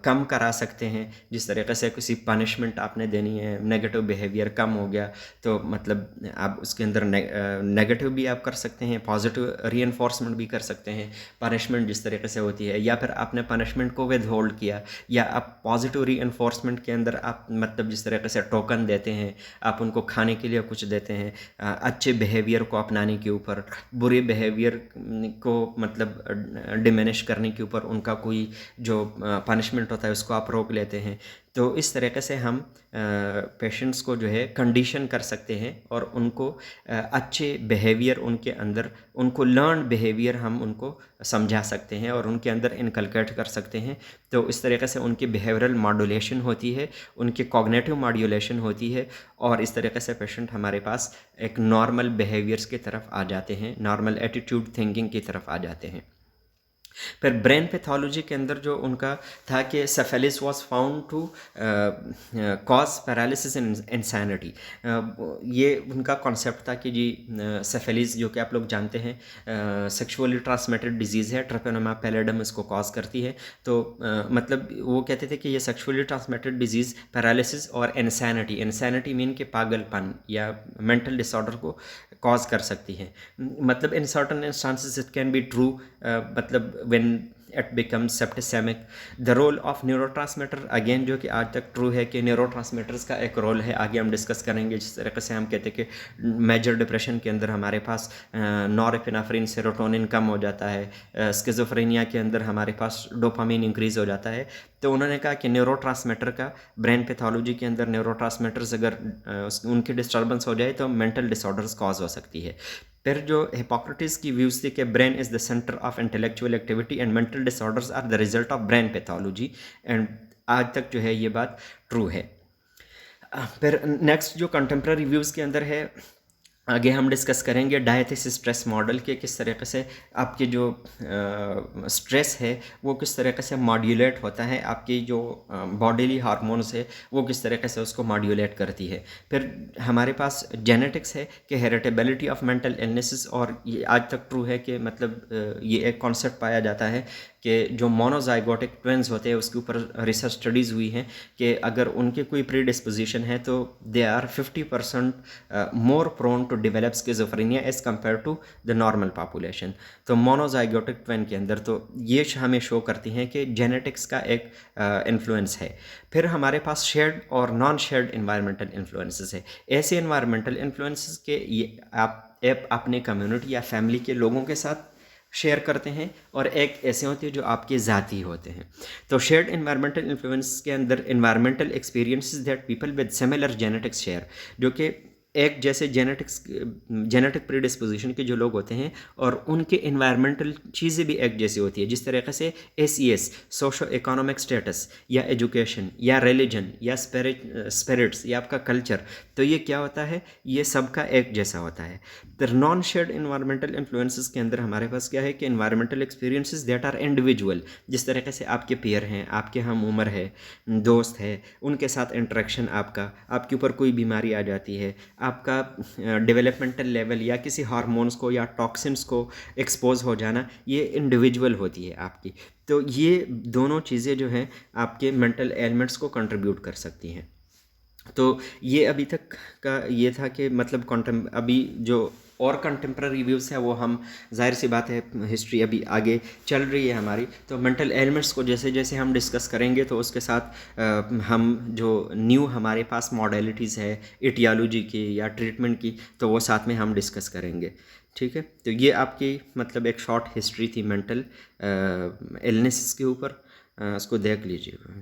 [SPEAKER 1] कम करा सकते हैं। जिस तरीके से किसी पनिशमेंट आपने देनी है, नेगेटिव बिहेवियर कम हो गया, तो मतलब आप उसके अंदर नेगेटिव भी आप कर सकते हैं, पॉजिटिव रीइंफोर्समेंट भी कर सकते हैं। पनिशमेंट जिस तरीके से होती है, या फिर आपने पनिशमेंट को विद होल्ड किया, या आप पॉजिटिव रीइंफोर्समेंट के अंदर आप मतलब जिस तरीके से टोकन देते हैं, आप उनको खाने के लिए कुछ देते हैं, अच्छे बिहेवियर को अपनाने के ऊपर, बुरे बिहेवियर को मतलब डिमिनिश करने के ऊपर उनका कोई जो पनिशमेंट होता है उसको आप रोक लेते हैं। तो इस तरीके से हम पेशेंट्स को जो है कंडीशन कर सकते हैं, और उनको अच्छे बिहेवियर उनके अंदर, उनको लर्न बिहेवियर हम उनको समझा सकते हैं और उनके अंदर इनकलकेट कर सकते हैं। तो इस तरीके से उनकी बिहेवियरल मॉड्यूलेशन होती है, उनकी कॉग्निटिव मॉड्यूलेशन होती है, और इस तरीके से पेशेंट हमारे पास एक नॉर्मल बिहेवियर्स की तरफ आ जाते हैं, नॉर्मल एटीट्यूड थिंकिंग की तरफ आ जाते हैं। फिर ब्रेन पैथोलॉजी के अंदर जो उनका था कि syphilis was found to cause paralysis in insanity. ये उनका कॉन्सेप्ट था कि जी सेफेलिस, जो कि आप लोग जानते हैं सेक्सुअली ट्रांसमिटेड डिजीज़ है, ट्रैपेनोमा पैलिडम इसको कॉज करती है। तो मतलब वो कहते थे कि ये सेक्सुअली ट्रांसमिटेड डिजीज़ पैरालिसिस और इंसैनिटी मीन के पागलपन या मेंटल डिसऑर्डर को कॉज कर सकती है। मतलब in certain instances it can be true, मतलब when it becomes septicemic, the role of neurotransmitter, again जो कि आज तक ट्रू है कि न्यूरोट्रांसमीटर्स का एक रोल है, आगे हम डिस्कस करेंगे। जिस तरीके से हम कहते हैं कि मेजर डिप्रेशन के अंदर हमारे पास नॉरएपिनेफ्रिन, सेरोटोनिन कम हो जाता है, स्किज़ोफ्रेनिया के अंदर हमारे पास डोपामिन इंक्रीज़ हो जाता है। तो उन्होंने कहा कि न्यूरोट्रांसमीटर का ब्रेन पैथोलॉजी के अंदर न्यूरोट्रांसमीटर्स अगर उनकी डिस्टर्बेंस हो जाए तो मेंटल डिसऑर्डर्स कॉज हो सकती है। फिर जो हिपोक्रेटिस की व्यूज़ थी कि brain is the centre of intellectual activity and mental disorders are the result of brain pathology, and आज तक जो है ये बात ट्रू है। फिर नेक्स्ट जो कंटेम्प्रेरी व्यूज़ के अंदर है, आगे हम डिस्कस करेंगे डायथिस स्ट्रेस मॉडल के, किस तरीके से आपके जो स्ट्रेस है वो किस तरीके से मॉड्यूलेट होता है, आपकी जो बॉडीली हार्मोन्स है वो किस तरीके से उसको मॉड्यूलेट करती है। फिर हमारे पास जेनेटिक्स है कि हेरिटेबिलिटी ऑफ मेंटल इलनेसेस, और ये आज तक ट्रू है कि मतलब ये एक कॉन्सेप्ट पाया जाता है कि जो मोनोजाइगोटिक ट्विन्स होते हैं उसके ऊपर रिसर्च स्टडीज़ हुई हैं कि अगर उनके कोई प्री डिस्पोजिशन है तो they are 50% more prone to develop schizophrenia as compare to the normal population. तो मोनोजाइगोटिक ट्विन के अंदर तो ये हमें शो करती हैं कि जेनेटिक्स का एक इन्फ्लुएंस है। फिर हमारे पास शेयर्ड और नॉन शेयर्ड इन्वायरमेंटल इन्फ्लुएंसेस है। ऐसे इन्वायरमेंटल इन्फ्लुएंसेस के ये आप अपने कम्युनिटी या फैमिली के लोगों के साथ शेयर करते हैं, और एक ऐसे होते हैं जो आपके ज़ाती होते हैं। तो शेयर्ड इन्वायरमेंटल इन्फ्लुएंस के अंदर environmental experiences that people with similar genetics share, जो कि एक जैसे जेनेटिक प्रीडिस्पोजिशन के जो लोग होते हैं और उनके इन्वायरमेंटल चीज़ें भी एक जैसी होती है। जिस तरीके से एसीएस, सोशो इकोनॉमिक स्टेटस या एजुकेशन या रिलीजन या स्पिरिट्स या आपका कल्चर, तो ये क्या होता है, ये सबका एक जैसा होता है। तो नॉन शेयर्ड इन्वायरमेंटल इन्फ्लुएंसेस के अंदर हमारे पास क्या है कि environmental experiences that are individual. जिस तरीके से आपके पीयर हैं, आपके हम उम्र है, दोस्त है, उनके साथ इंटरेक्शन आपका, आपके ऊपर कोई बीमारी आ जाती है, आपका डेवलपमेंटल लेवल या किसी हार्मोन्स को या टॉक्सिन्स को एक्सपोज हो जाना, ये इंडिविजुअल होती है आपकी। तो ये दोनों चीज़ें जो हैं आपके मेंटल एलिमेंट्स को कंट्रीब्यूट कर सकती हैं। तो ये अभी तक का ये था कि मतलब अभी जो और कंटेम्प्रेरी व्यूज़ है वो हम, जाहिर सी बात है हिस्ट्री अभी आगे चल रही है हमारी, तो मेंटल एलिमेंट्स को जैसे जैसे हम डिस्कस करेंगे तो उसके साथ हम जो न्यू हमारे पास मॉडलिटीज़ है इटियोलॉजी की या ट्रीटमेंट की, तो वो साथ में हम डिस्कस करेंगे। ठीक है, तो ये आपकी मतलब एक शॉर्ट हिस्ट्री थी मेंटल इलनेस के ऊपर, उसको देख लीजिएगा।